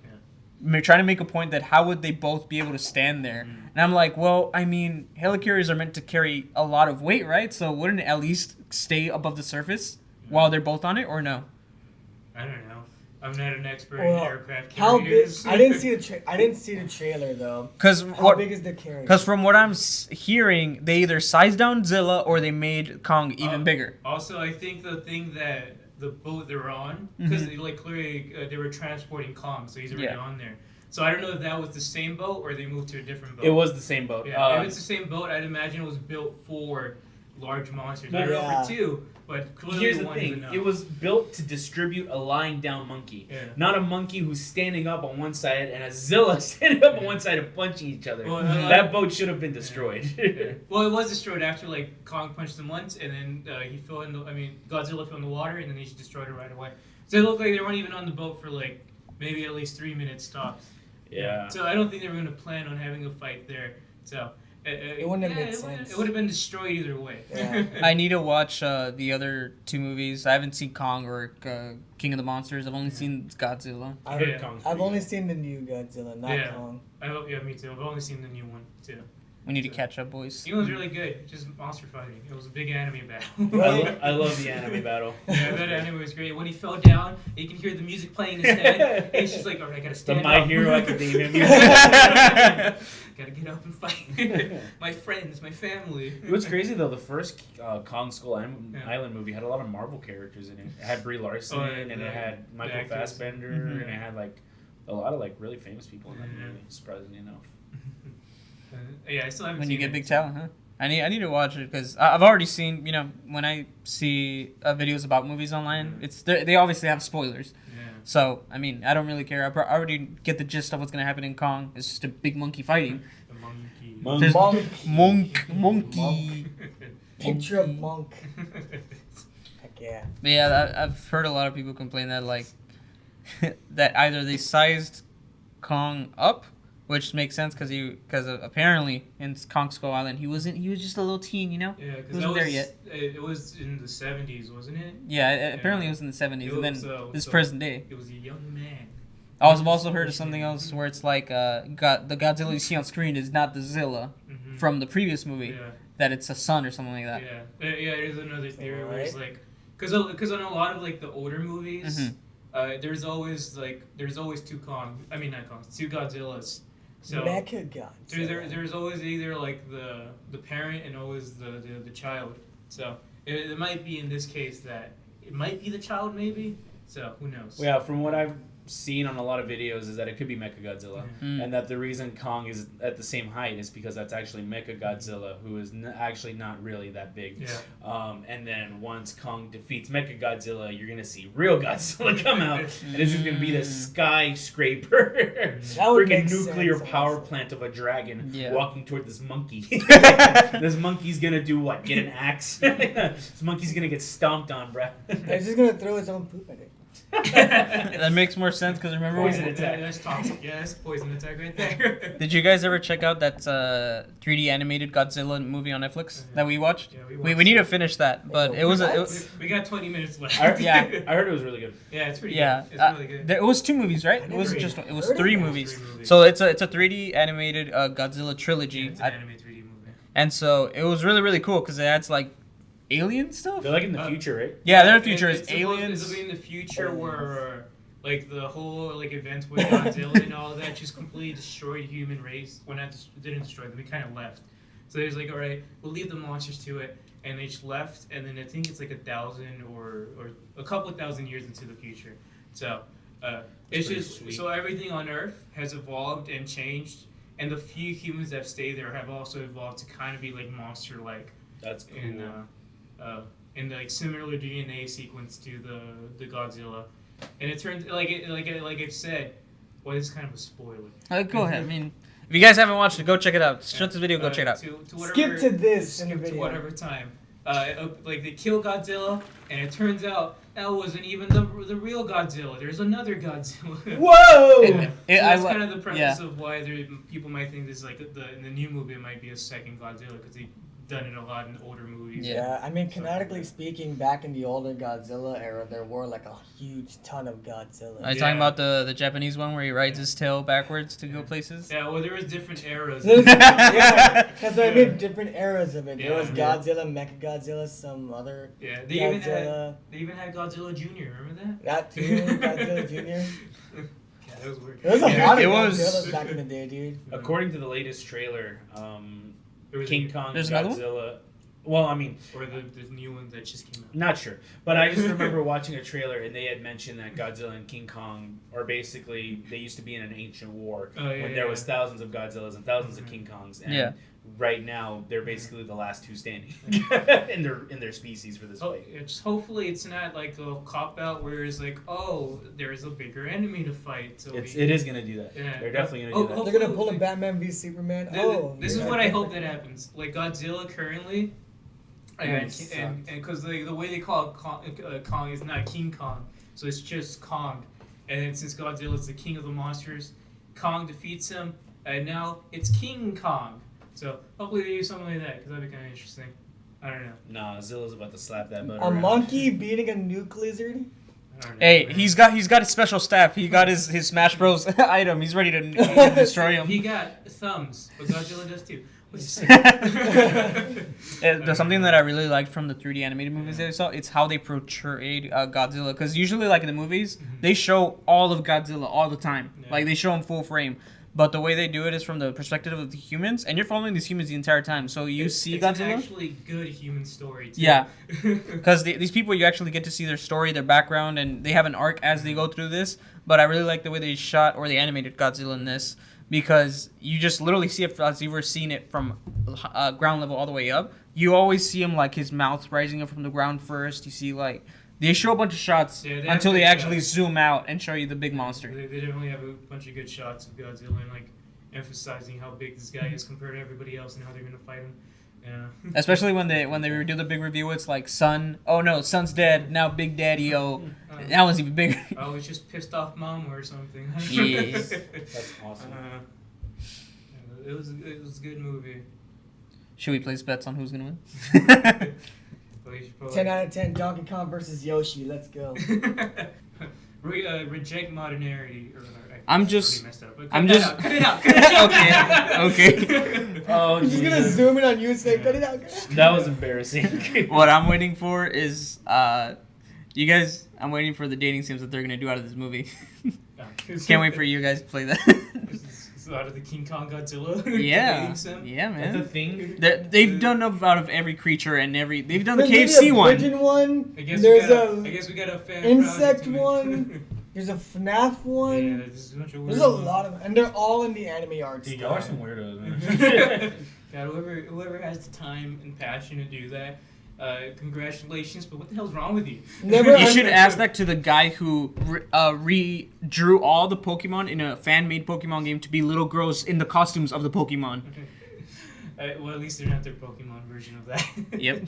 trying to make a point that how would they both be able to stand there? And I'm like, well, I mean, helicarriers are meant to carry a lot of weight, right? So wouldn't it at least stay above the surface while they're both on it, or no? I don't know. I'm not an expert in Well, aircraft how big? carriers. I didn't see the trailer though. Because How big is the carrier? Because from what I'm hearing, they either sized down Zilla or they made Kong even bigger. Also, I think the thing that the boat they're on, because like clearly they were transporting Kong, so he's already on there. So I don't know if that was the same boat or they moved to a different boat. It was the same boat. Yeah, if it's the same boat, I'd imagine it was built for large monsters. I don't know for 2, but clearly Here's the one is thing. enough. It was built to distribute a lying down monkey. Yeah. Not a monkey who's standing up on one side and a Zilla standing up on one side and punching each other. Well, that boat should have been destroyed. Well, it was destroyed after like Kong punched him once, and then Godzilla fell in the water, and then he destroyed it right away. So it looked like they weren't even on the boat for like maybe at least 3 minutes tops. Yeah. So I don't think they were going to plan on having a fight there. So It wouldn't have made sense. It would have been destroyed either way. Yeah. I need to watch the other 2 movies. I haven't seen Kong or King of the Monsters. I've only seen Godzilla. I heard Kong's I've pretty only good. seen the new Godzilla, not Kong. Me too. I've only seen the new one too. We need to catch up, boys. He was really good, just monster fighting. It was a big anime battle. I love the anime battle. Yeah, that anime was great. When he fell down, you can hear the music playing in his head. And he's just like, alright, I gotta The stand My up. Hero Academia music. Gotta get up and fight. My friends, my family. What's crazy though, the first Kong Skull Yeah. Island movie had a lot of Marvel characters in it. It had Brie Larson Oh, and it had Michael actors. Fassbender Mhm. and it had like a lot of like really famous people in that Yeah. movie. Surprisingly enough. Yeah, I still haven't When seen you get it. big talent, huh? I need to watch it because I've already seen, when I see videos about movies online, they obviously have spoilers. Yeah. So I mean, I don't really care. I already get the gist of what's gonna happen in Kong. It's just a big monkey fighting. The monkey. Monk. There's Monk. monkey. Picture of monk. Heck yeah. But yeah, I've heard a lot of people complain that like that either they sized Kong up, which makes sense because apparently in Kong Skull Island he was just a little teen, Yeah, He because wasn't there yet. It was in the 70s, wasn't it? Yeah, apparently it was in the 70s, It and then was, this so- present day. It was a young man. I've also heard of something else where it's like the Godzilla you see on screen is not the Zilla Mhm. from the previous movie, Yeah. that it's a son or something like that. Yeah, there's another theory where it's Alright. like, because in a lot of like the older movies, Mhm. there's always two Kong. I mean not Kongs, two Godzillas. So Mecha God. there's always either like the parent and always the child. So it might be in this case that it might be the child maybe. So who knows? Yeah, from what I've seen on a lot of videos is that it could be Mechagodzilla. Mm. And that the reason Kong is at the same height is because that's actually Mechagodzilla, who is actually not really that big. Yeah. And then once Kong defeats Mechagodzilla, you're gonna see real Godzilla come out, and this is gonna be the skyscraper, That would freaking make nuclear sense, power honestly. plant of a dragon Yeah. walking toward this monkey. This monkey's gonna do what? Get an axe? This monkey's gonna get stomped on, bruh. He's just gonna throw his own poop at it. That makes more sense because remember Poison when, attack. That's toxic. Yeah, that's poison attack right there. did you guys ever check out that 3D animated Godzilla movie on Netflix that we watched? Yeah, We need to finish that, but it was We got 20 minutes left. Yeah. I heard it was really good. Yeah, it's pretty yeah. good. It's really good. It was 2 movies, right? I It wasn't never just it was heard of 3 that. movies. Three movies. So it's a 3D animated Godzilla trilogy, Yeah, it's an anime 3D movie. and so it was really really cool because it adds like alien stuff. They're like in the future, right? Yeah, they're in the future. It's It's supposed- aliens. It's in the future where like the whole like events with Godzilla and all that just completely destroyed human race. Well, not didn't destroy them. We kind of left. So there's like, all right, we'll leave the monsters to it, and they just left. And then I think it's like 1,000 or a couple of thousand years into the future. So it's pretty just sweet. so everything on Earth has evolved and changed, and the few humans that have stayed there have also evolved to kind of be like monster-like. That's cool. In like similar DNA sequence to the Godzilla, and it turns like I've said, well, it's kind of a spoiler. Go ahead. I mean, if you guys haven't watched it, go check it out. Shut this video, go check it out. To Skip to this in the Skip to video. whatever time. Like they kill Godzilla, and it turns out that wasn't even the real Godzilla. There's another Godzilla. Whoa! So that's I- kind of the premise yeah. of why people might think this like in the new movie it might be a second Godzilla because they've done it a lot in older movies. Yeah. Yeah, I mean, canonically speaking, back in the older Godzilla era, there were like a huge ton of Godzilla. Are you talking about the Japanese one where he rides his tail backwards to go places? Yeah, well, there was different eras. Yeah, because I made different eras of it. There was Yeah. Godzilla, Mechagodzilla, some other Yeah, they Godzilla. even had Godzilla Jr. Remember that? That too, Godzilla Jr. Yeah, that was weird. There was a Yeah, lot of it was- Godzillas back in the day, dude. According to the latest trailer, There was King Kong, There's another one? Godzilla. Well, I mean, or the new one that just came out. not sure, but I just remember watching a trailer and they had mentioned that Godzilla and King Kong are basically they used to be in an ancient war Oh, yeah, when there was thousands of Godzillas and thousands of King Kongs, and Yeah. right now they're basically the last two standing in their species for this Oh, fight. it's hopefully it's not like a cop out where it's like, oh, there's a bigger enemy to fight. So It is gonna do that. Yeah. They're definitely gonna Oh, do that. oh, They're gonna pull a Batman v Superman. This is yeah. what I hope that happens. Like Godzilla currently, and sucked. because the way they call it Kong is not King Kong, so it's just Kong. And then since Godzilla is the king of the monsters, Kong defeats him, and now it's King Kong. So hopefully they do something like that because that'd be kind of interesting. I don't know. Nah, Zilla's about to slap that butt A around. monkey beating a nuke lizard? I don't know, Hey, man. he's got his special staff. He got his Smash Bros item. He's ready to destroy him. He got thumbs, but Godzilla does too. There's something that I really liked from the 3D animated movies that I saw. It's how they portrayed Godzilla. Because usually, like in the movies, they show all of Godzilla all the time. Yeah. Like they show him full frame. But the way they do it is from the perspective of the humans, and you're following these humans the entire time. So you see it's Godzilla. an actually good human story, too. Yeah. Because these people, you actually get to see their story, their background, and they have an arc as they go through this. But I really like the way they shot or they animated Godzilla in this, because you just literally see it as you were seeing it from ground level all the way up. You always see him like his mouth rising up from the ground first. You see like they show a bunch of shots until they actually zoom out and show you the big monster. They definitely have a bunch of good shots of Godzilla and like emphasizing how big this guy is compared to everybody else and how they're gonna fight him. Yeah. Especially when they do the big review, it's like son. Oh no, son's dead now. Big Daddy. Oh, that one's even bigger. I was just pissed off mom or something. Yes. That's awesome. It was a good movie. Should we place bets on who's gonna win? But you should probably- 10 out of 10, Donkey Kong versus Yoshi. Let's go. Reject modernity. I'm just- Messed up. I'm just- Cut it out. Cut it out. Okay. Oh, I'm just gonna Jesus. zoom in on you and say, cut it out. That was embarrassing. What I'm waiting for is you guys. I'm waiting for the dating sims that they're gonna do out of this movie. Can't wait for you guys to play that. It's out of the King Kong Godzilla. Yeah, dating sim. yeah, That's a man. thing. They've done out of every creature and every. They've done the There's KFC a one. pigeon one. I guess There's we got a fan insect project to one. There's a FNAF Yeah, one. there's a bunch of There's weird a lot of, and they're all in the anime art Dude, style. y'all are some weirdos, man. God, whoever has the time and passion to do that, congratulations. But what the hell's wrong with you? Never You should ask that to the guy who redrew all the Pokemon in a fan-made Pokemon game to be little girls in the costumes of the Pokemon. Well, at least they're not their Pokemon version of that. Yep.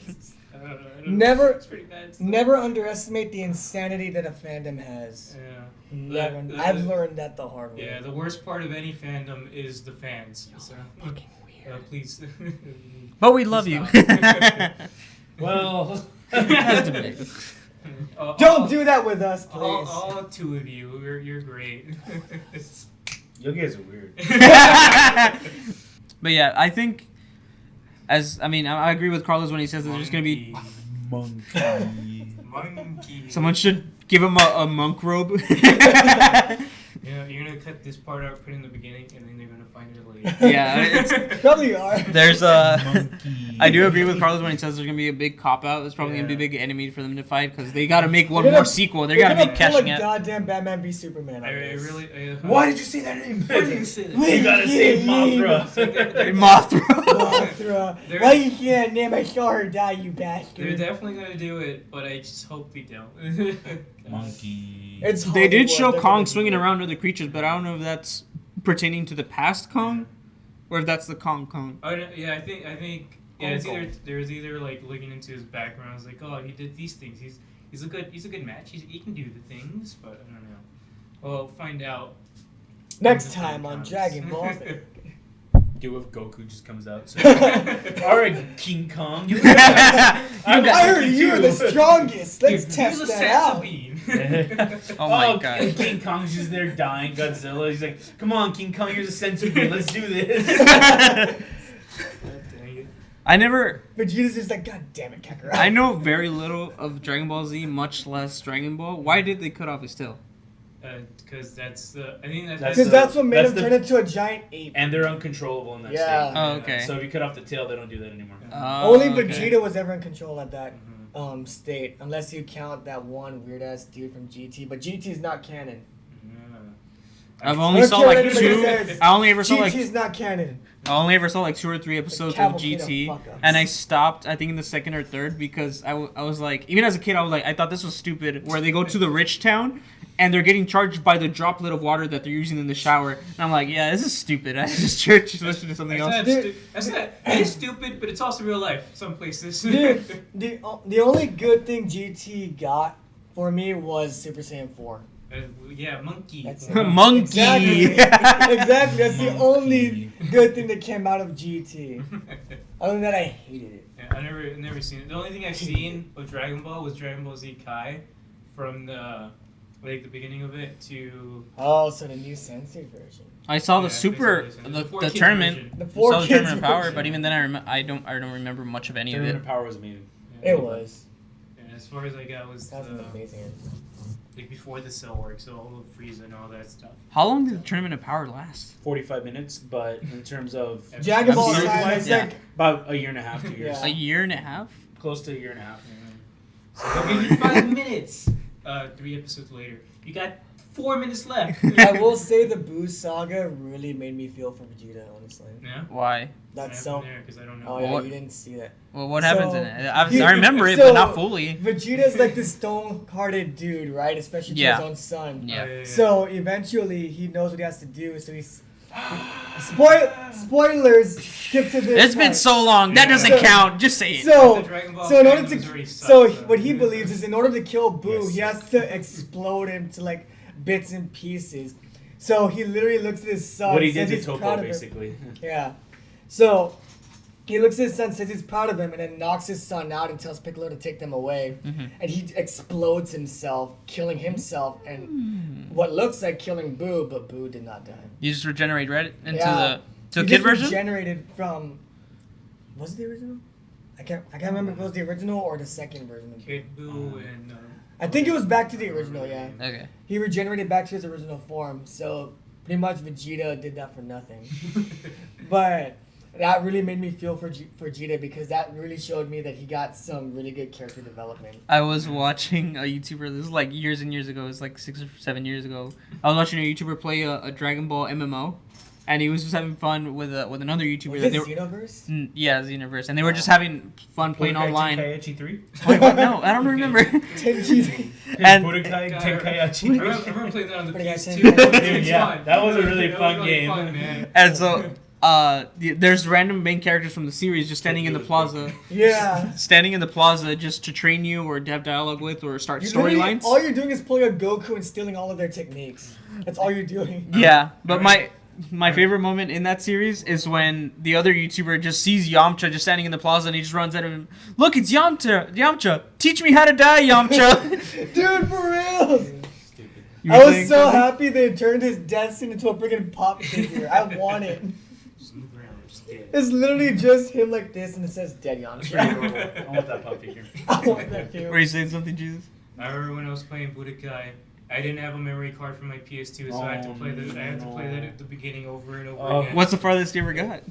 I don't know. Never- It's pretty bad. stuff. Never underestimate the insanity that a fandom has. Yeah. Never. The- I've learned that the hard way. Yeah, the worst part of any fandom is the fans. So, please. But we love you. Stop. Well, That's debatable. Don't do that with us, please. All two of you, you're great. you guys are weird. But yeah, I think, I agree with Carlos when he says that there's gonna be Monkey. someone should give him a monk robe. Yeah, you're gonna cut this part out, put it in the beginning, and then they're gonna find it later. Yeah, Probably are. there's I do agree with Carlos when he says there's gonna be a big cop out. There's probably gonna be a Yeah. big enemy for them to fight because they gotta make one They're more gonna- sequel. They're They're gotta be pull cashing a out. goddamn Batman v Superman on I this. really. Why did you say that name? Why did you say that? You gotta say Mothra. Mothra. Mothra. They're- Why you can't name I saw her die, you They're bastard? definitely gonna do it, but I just hope they don't. Monkey. It's They did Hollywood, show they're Kong gonna do swinging it. around other creatures, but I don't know if that's pertaining to the past Kong, or if that's the Kong. Oh no, yeah, I think yeah, it's either there's either like looking into his background, it's like, oh, he did these things. He's a good match. He can do the things, but I don't know. Well, find out Next when the time time on comes. Dragon Ball. Do if Goku just comes out. So. Alright, King Kong. You I heard you're the strongest. Let's Use test a that sense out. of being. Oh my God. King Kong's just there dying. Godzilla. He's like, come on, King Kong. Here's a sense of me. Let's do this. God dang it. I never. Vegeta's just like, God damn it, Kakarot. I know very little of Dragon Ball Z, much less Dragon Ball. Why did they cut off his tail? Because that's the. I think that's. Because that's what made that's him turn into a giant ape. And they're uncontrollable in that Yeah. state. Oh, okay. So if you cut off the tail, they don't do that anymore. Only okay. Vegeta was ever in control at that Mhm. state, unless you count that one weird ass dude from GT. But GT is not canon. Yeah. I've only don't saw care what like anybody two. says. I only ever saw GT like. is not canon. I only ever saw like 2 or 3 episodes of Cavalcade of GT, fuck-ups. and I stopped. I think in the second or third because I was like, even as a kid, I was like, I thought this was stupid. Where they go to the rich town, and they're getting charged by the droplet of water that they're using in the shower, and I'm like, yeah, this is stupid. I just listen to something else. It is stupid, but it's also real life. Some places. Dude, the only good thing GT got for me was Super Saiyan 4. Yeah, monkey. That's form. it. Monkey. Exactly. Exactly. That's the Monkey. only good thing that came out of GT. Other than that, I hated it. Yeah, I never seen it. The only thing I've seen of Dragon Ball was Dragon Ball Z Kai from the like the beginning of it, to Oh, so the new Sensei version. I saw the Yeah, super basically, the, four the kids tournament. version. The I four saw the kids tournament of power, version. but even then I don't remember much of any of Tournament it. of Power was amazing. Yeah. It was. And as far as I got was That was the, amazing. like before the cell work, so all of Frieza and all that stuff. How long did the tournament of power last? 45 minutes, but in terms of Dragon Ball Episodes time, wise, it's yeah. like about a year and a half, 2 years. Yeah. A year and a half. Close to a year and a half. So they'll give you 5 minutes. 3 episodes later, you got 4 minutes left. I will say the Boo saga really made me feel for Vegeta, honestly. Yeah. Why? That's What so. happened there? 'Cause I don't know. Oh yeah, What- you didn't see that. Well, what So, happens in it? I he- remember it, so- but not fully. Vegeta's like this stone-hearted dude, right? Especially to Yeah. his own son. Yeah. So eventually, he knows what he has to do. So he's spoilers. Skip to this. It's been part. so long. That doesn't So- count. Just say it. So, The Dragon Ball so in order fandom to, has already so sucked, what he believes is in order to kill Boo, Yes. he has to explode him to like bits and pieces. So he literally looks at his son. What he says did to he's Toppo, proud of him. basically. Yeah. So he looks at his son, says he's proud of him, and then knocks his son out and tells Piccolo to take them away. Mhm. And he explodes himself, killing himself, and what looks like killing Boo, but Boo did not die. You just regenerate right into Yeah. the He kid just version. regenerated from. Was it the original? I can't remember if it was the original or the second version. Of Kid Buu and. I think it was back to the original. Yeah, Okay. he regenerated back to his original form. So pretty much Vegeta did that for nothing. But that really made me feel for Vegeta because that really showed me that he got some really good character development. I was watching a YouTuber. This is like years and years ago. It's like 6 or 7 years ago. I was watching a YouTuber play a Dragon Ball MMO, and he was just having fun with another YouTuber. Was that it they were, Xenoverse? yeah, Xenoverse, and they were just having fun playing online. Tenkaichi 3? Wait, what? No, I don't remember. Tenchi. And- Budokai I Tenkaichi remember playing that on the But I got PS2. Tenkaichi. It's Yeah, fun. that was a really That fun was game. Fun, man. And so, there's random main characters from the series just standing in the plaza, Yeah. standing in the plaza just to train you or to have dialogue with or start You literally- storylines. All you're doing is pulling a Goku and stealing all of their techniques. That's all you're doing. Yeah, but my favorite moment in that series is when the other YouTuber just sees Yamcha just standing in the plaza and he just runs at him. Look, it's Yamcha. Yamcha, teach me how to die, Yamcha. Dude, for real. Stupid. You I were was saying so something? happy they turned his death scene into a freaking pop figure. I want it. Just move around, just dead. It's literally just him like this and it says dead That's pretty Yamcha. cool. I want that pop figure. I want that too. Were you saying something, Jesus? I remember when I was playing Budokai, I didn't have a memory card for my PS2, so I had to play that at the beginning over and over Oh. again. What's the farthest you ever got?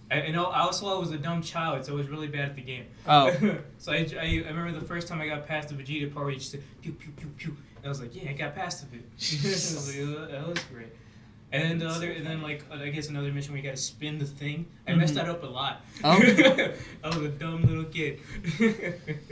I was a dumb child, so I was really bad at the game. Oh. So I remember the first time I got past the Vegeta part where he just said pew pew pew pew. And I was like, yeah, I got past of it. I was like, that was great. And then I guess another mission where you got to spin the thing. I messed that up a lot. Oh. I was a dumb little kid.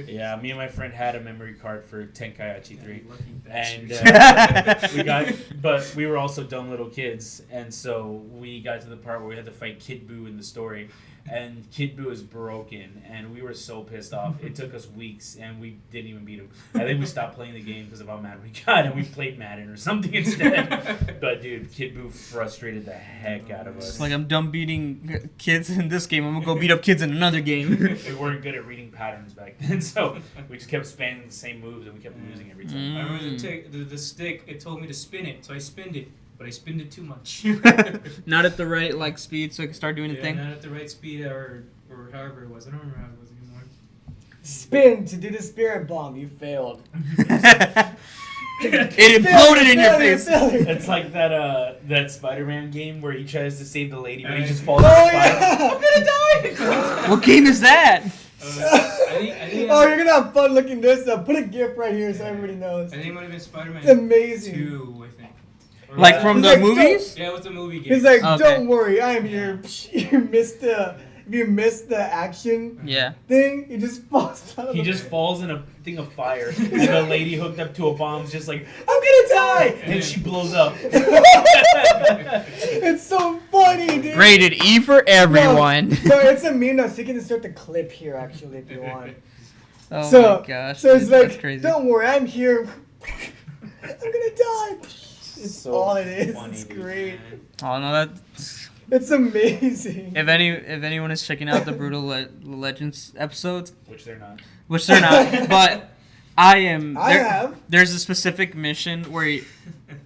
Yeah, me and my friend had a memory card for Tenkaichi 3. Lucky And bastard. we were also dumb little kids, and so we got to the part where we had to fight Kid Buu in the story, and Kid Buu is broken, and we were so pissed off. It took us weeks, and we didn't even beat him. I think we stopped playing the game because of how mad we got, and we played Madden or something instead. But dude, Kid Buu frustrated the heck out of us. It's like I'm done beating kids in this game. I'm gonna go beat up kids in another game. We weren't good at reading patterns back then, so we just kept spamming the same moves, and we kept losing every time. I remember the stick, it told me to spin it, so I spinned it, but I spinned it too much. Not at the right speed, so I can start doing the Yeah, thing. not at the right speed or however it was. I don't remember how it was anymore. Spin to do the spirit bomb. You failed. It imploded in your Failure, face. failure. It's like that Spider-Man game where he tries to save the lady, but he just Oh, falls Oh off the spider. yeah. What game is that? I think Oh, you're gonna have fun looking this up. Put a GIF right here so everybody knows. I think it might have been Spider-Man It's amazing. 2, I think. Or Like was from He's the like, movies? Yeah, it was a movie game. He's like, Okay. don't worry, I am here. If you missed the action Yeah. thing, he just falls out of He the just falls in a thing of fire, and the lady hooked up to a bomb's just like, I'm gonna die! and she blows up. It's so funny, dude. Rated E for everyone. No, it's a meme now, so you can insert the clip here actually if you want. Oh so, my gosh. so it's dude, that's like, crazy. don't worry, I'm here. I'm gonna die. It's So all it is. funny, It's dude. great. Oh no, that. It's amazing. If anyone is checking out the Brutal Legends episodes, Which they're not. which they're not, but I am. I have. There's a specific mission where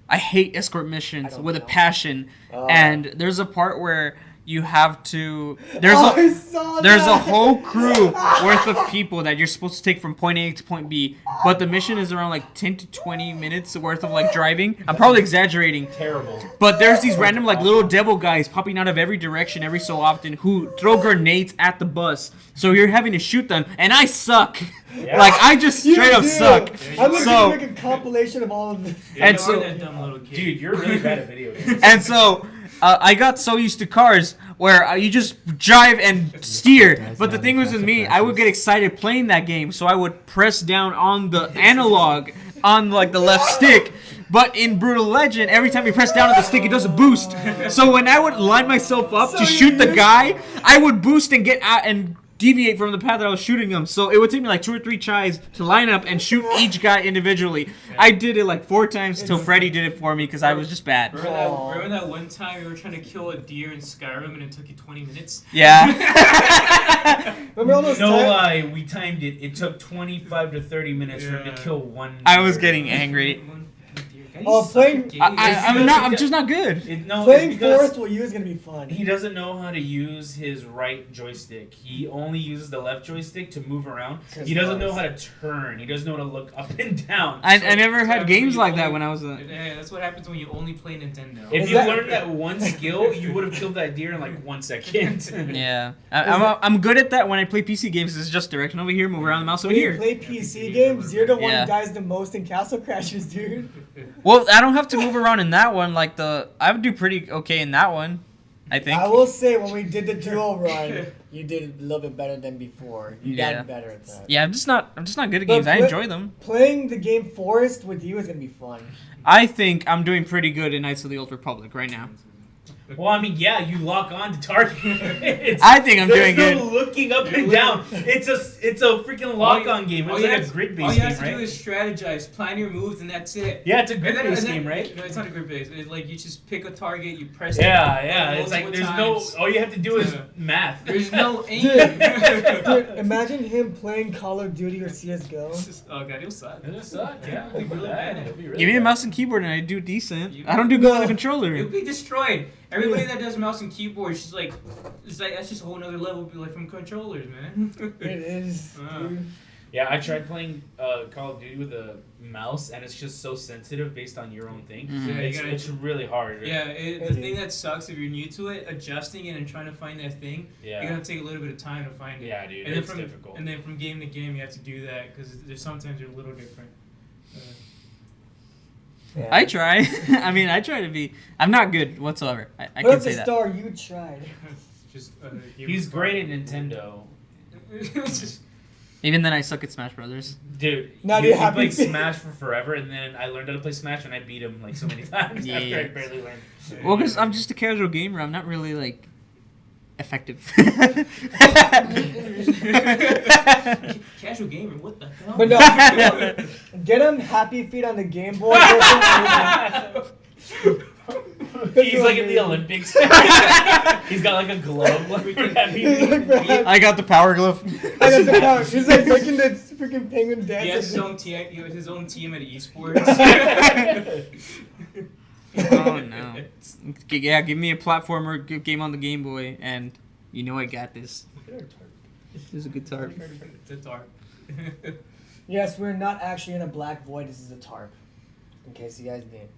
I hate escort I missions don't with a know. passion, Oh. and there's a part where you have to. There's I saw There's a that. whole crew worth of people that you're supposed to take from point A to point B, but the mission is around like 10 to 20 minutes worth of like driving. I'm probably exaggerating, Terrible. but there's these random like little devil guys popping out of every direction every so often who throw grenades at the bus. So you're having to shoot them, and I suck. Yeah. Like I just straight up do. suck. I'm looking So- to make a compilation of all of this. Yeah, And you so- are that dumb little kid. Dude, you're really bad at video games. And so I got so used to cars where you just drive and steer. But the thing was with me, I would get excited playing that game, so I would press down on the analog on like the left stick. But in Brutal Legend, every time you press down on the stick, it does a boost. So when I would line myself up So to you shoot the used- guy, I would boost and get out and deviate from the path that I was shooting him. So it would take me like 2 or 3 tries to line up and shoot each guy individually. I did it like 4 times till Freddy did it for me because I was just bad. Remember that one time you were trying to kill a deer in Skyrim and it took you 20 minutes? Yeah. Remember all those No times? lie, we timed it. It took 25 to 30 minutes for him Yeah. to kill one. I was deer. getting angry. Oh, playing- I'm just not good. No, Playing it's because Forest with you is gonna be fun. he doesn't know how to use his right joystick. He only uses the left joystick to move around. He doesn't know how to turn. He doesn't know how to look up and down. I never That's had what games happens like when that you when I was a... only- Yeah, that's what happens when you only play Nintendo. If Is you that- learned that one skill, you would have killed that deer in like 1 second. Yeah. I'm good at that when I play PC games. It's just direction over here, move around the mouse over When you here. play PC games, you're the one Yeah. who dies the most in Castle Crashers, dude. Well, I don't have to move around in that one. Like I would do pretty okay in that one, I think. I will say, when we did the duo run, you did a little bit better than before. You Yeah. got better at that. Yeah, I'm just not good at But games. I play- enjoy them. Playing the game Forest with you is gonna be fun. I think I'm doing pretty good in Knights of the Old Republic right now. Well, I mean, yeah, you lock on to target. I think I'm doing There's good. no looking up and down. It's a freaking lock-on game. All It's you like a have- grid-based All you game, have to do right? is strategize, plan your moves, and that's it. Yeah, it's a And then- grid-based and then- game, right? No, it's not a grid based. It's like you just pick a target, you press Yeah, it. yeah. It's like multiple there's times. no. All you have to do is Yeah. math. There's no aim. Dude, imagine him playing Call of Duty or CS:GO. Oh god, he'll suck. It'll suck. Yeah, It'll be really bad. It'll be really Give me a bad. mouse and keyboard and I do decent. You- I don't do good on the No. controller. You'll be destroyed. Everybody that does mouse and keyboard, it's like that's just a whole nother level. Be like from controllers, man. It is. Dude. Yeah, I tried playing Call of Duty with a mouse, and it's just so sensitive based on your own thing. Mhm. Yeah, you It's, gotta- it's really hard. Yeah, the It thing is. that sucks if you're new to it, adjusting it and trying to find that thing, you're Yeah. gonna take a little bit of time to find it. Yeah, dude, And then it's from difficult. and then from game to game, you have to do that because there's sometimes they're a little different. Yeah. I try. I mean, I try to be. I'm not good whatsoever. I Put can up the say that. star you tried. Just He's great at Nintendo. Just, Even then, I suck at Smash Brothers. Dude, Now he you're happy. played Smash for forever, and then I learned how to play Smash, and I beat him like so many times Yeah. after I barely learned. Well, because I'm just a casual gamer. I'm not really like effective. casual gamer, what the hell? But no, get him Happy Feet on the Game Boy. He's like in the Olympics. He's got like a glove. Like, He's like, I got the power glove. I got the power. He's like making the freaking penguin He dance. has his own team at esports. Oh no. Yeah, give me a platformer game on the Game Boy, and you know I got this. This is a good tarp. It's a tarp. Yes, we're not actually in a black void. This is a tarp. In case you guys didn't.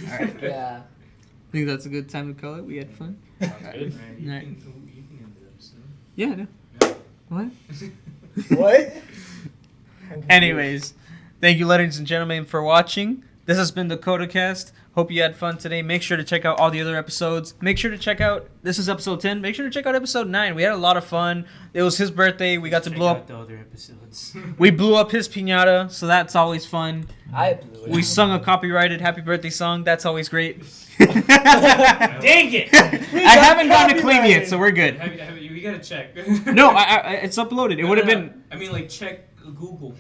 Alright. Yeah. I think that's a good time to call it. We had fun. Good. Right, you Right. can end it up soon. Yeah, I know. No. What? What? Anyways, thank you, ladies and gentlemen, for watching. This has been the CodeO-cast. Hope you had fun today. Make sure to check out all the other episodes. Make sure to check out, this is episode 10. Make sure to check out episode 9. We had a lot of fun. It was his birthday. We got to Check blow out up. the other episodes. We blew up his piñata, so that's always fun. I blew it. We sung a copyrighted happy birthday song. That's always great. Dang it! I haven't gotten a claim yet, so we're good. You gotta check. No, it's uploaded. It would have been. I mean, like, check Google.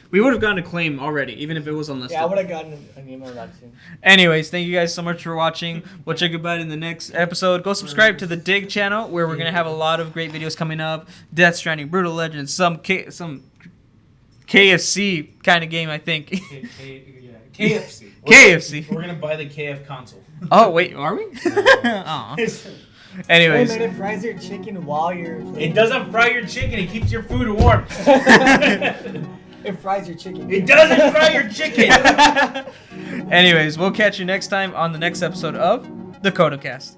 We would have gotten a claim already, even if it was unlisted. Yeah, I would have gotten an email about it too. Anyways, thank you guys so much for watching. We'll check you out in the next episode. Go subscribe to the Dig channel, where we're gonna have a lot of great videos coming up. Death Stranding, Brutal Legends, some KFC kind of game, I think. KFC. KFC. We're gonna buy the KF console. Oh wait, are we? Aw. Hey Anyways, man, it fries your chicken while you're. It doesn't fry your chicken. It keeps your food warm. It fries your chicken. It doesn't fry your chicken. anyways, we'll catch you next time on the next episode of the CodeO-cast.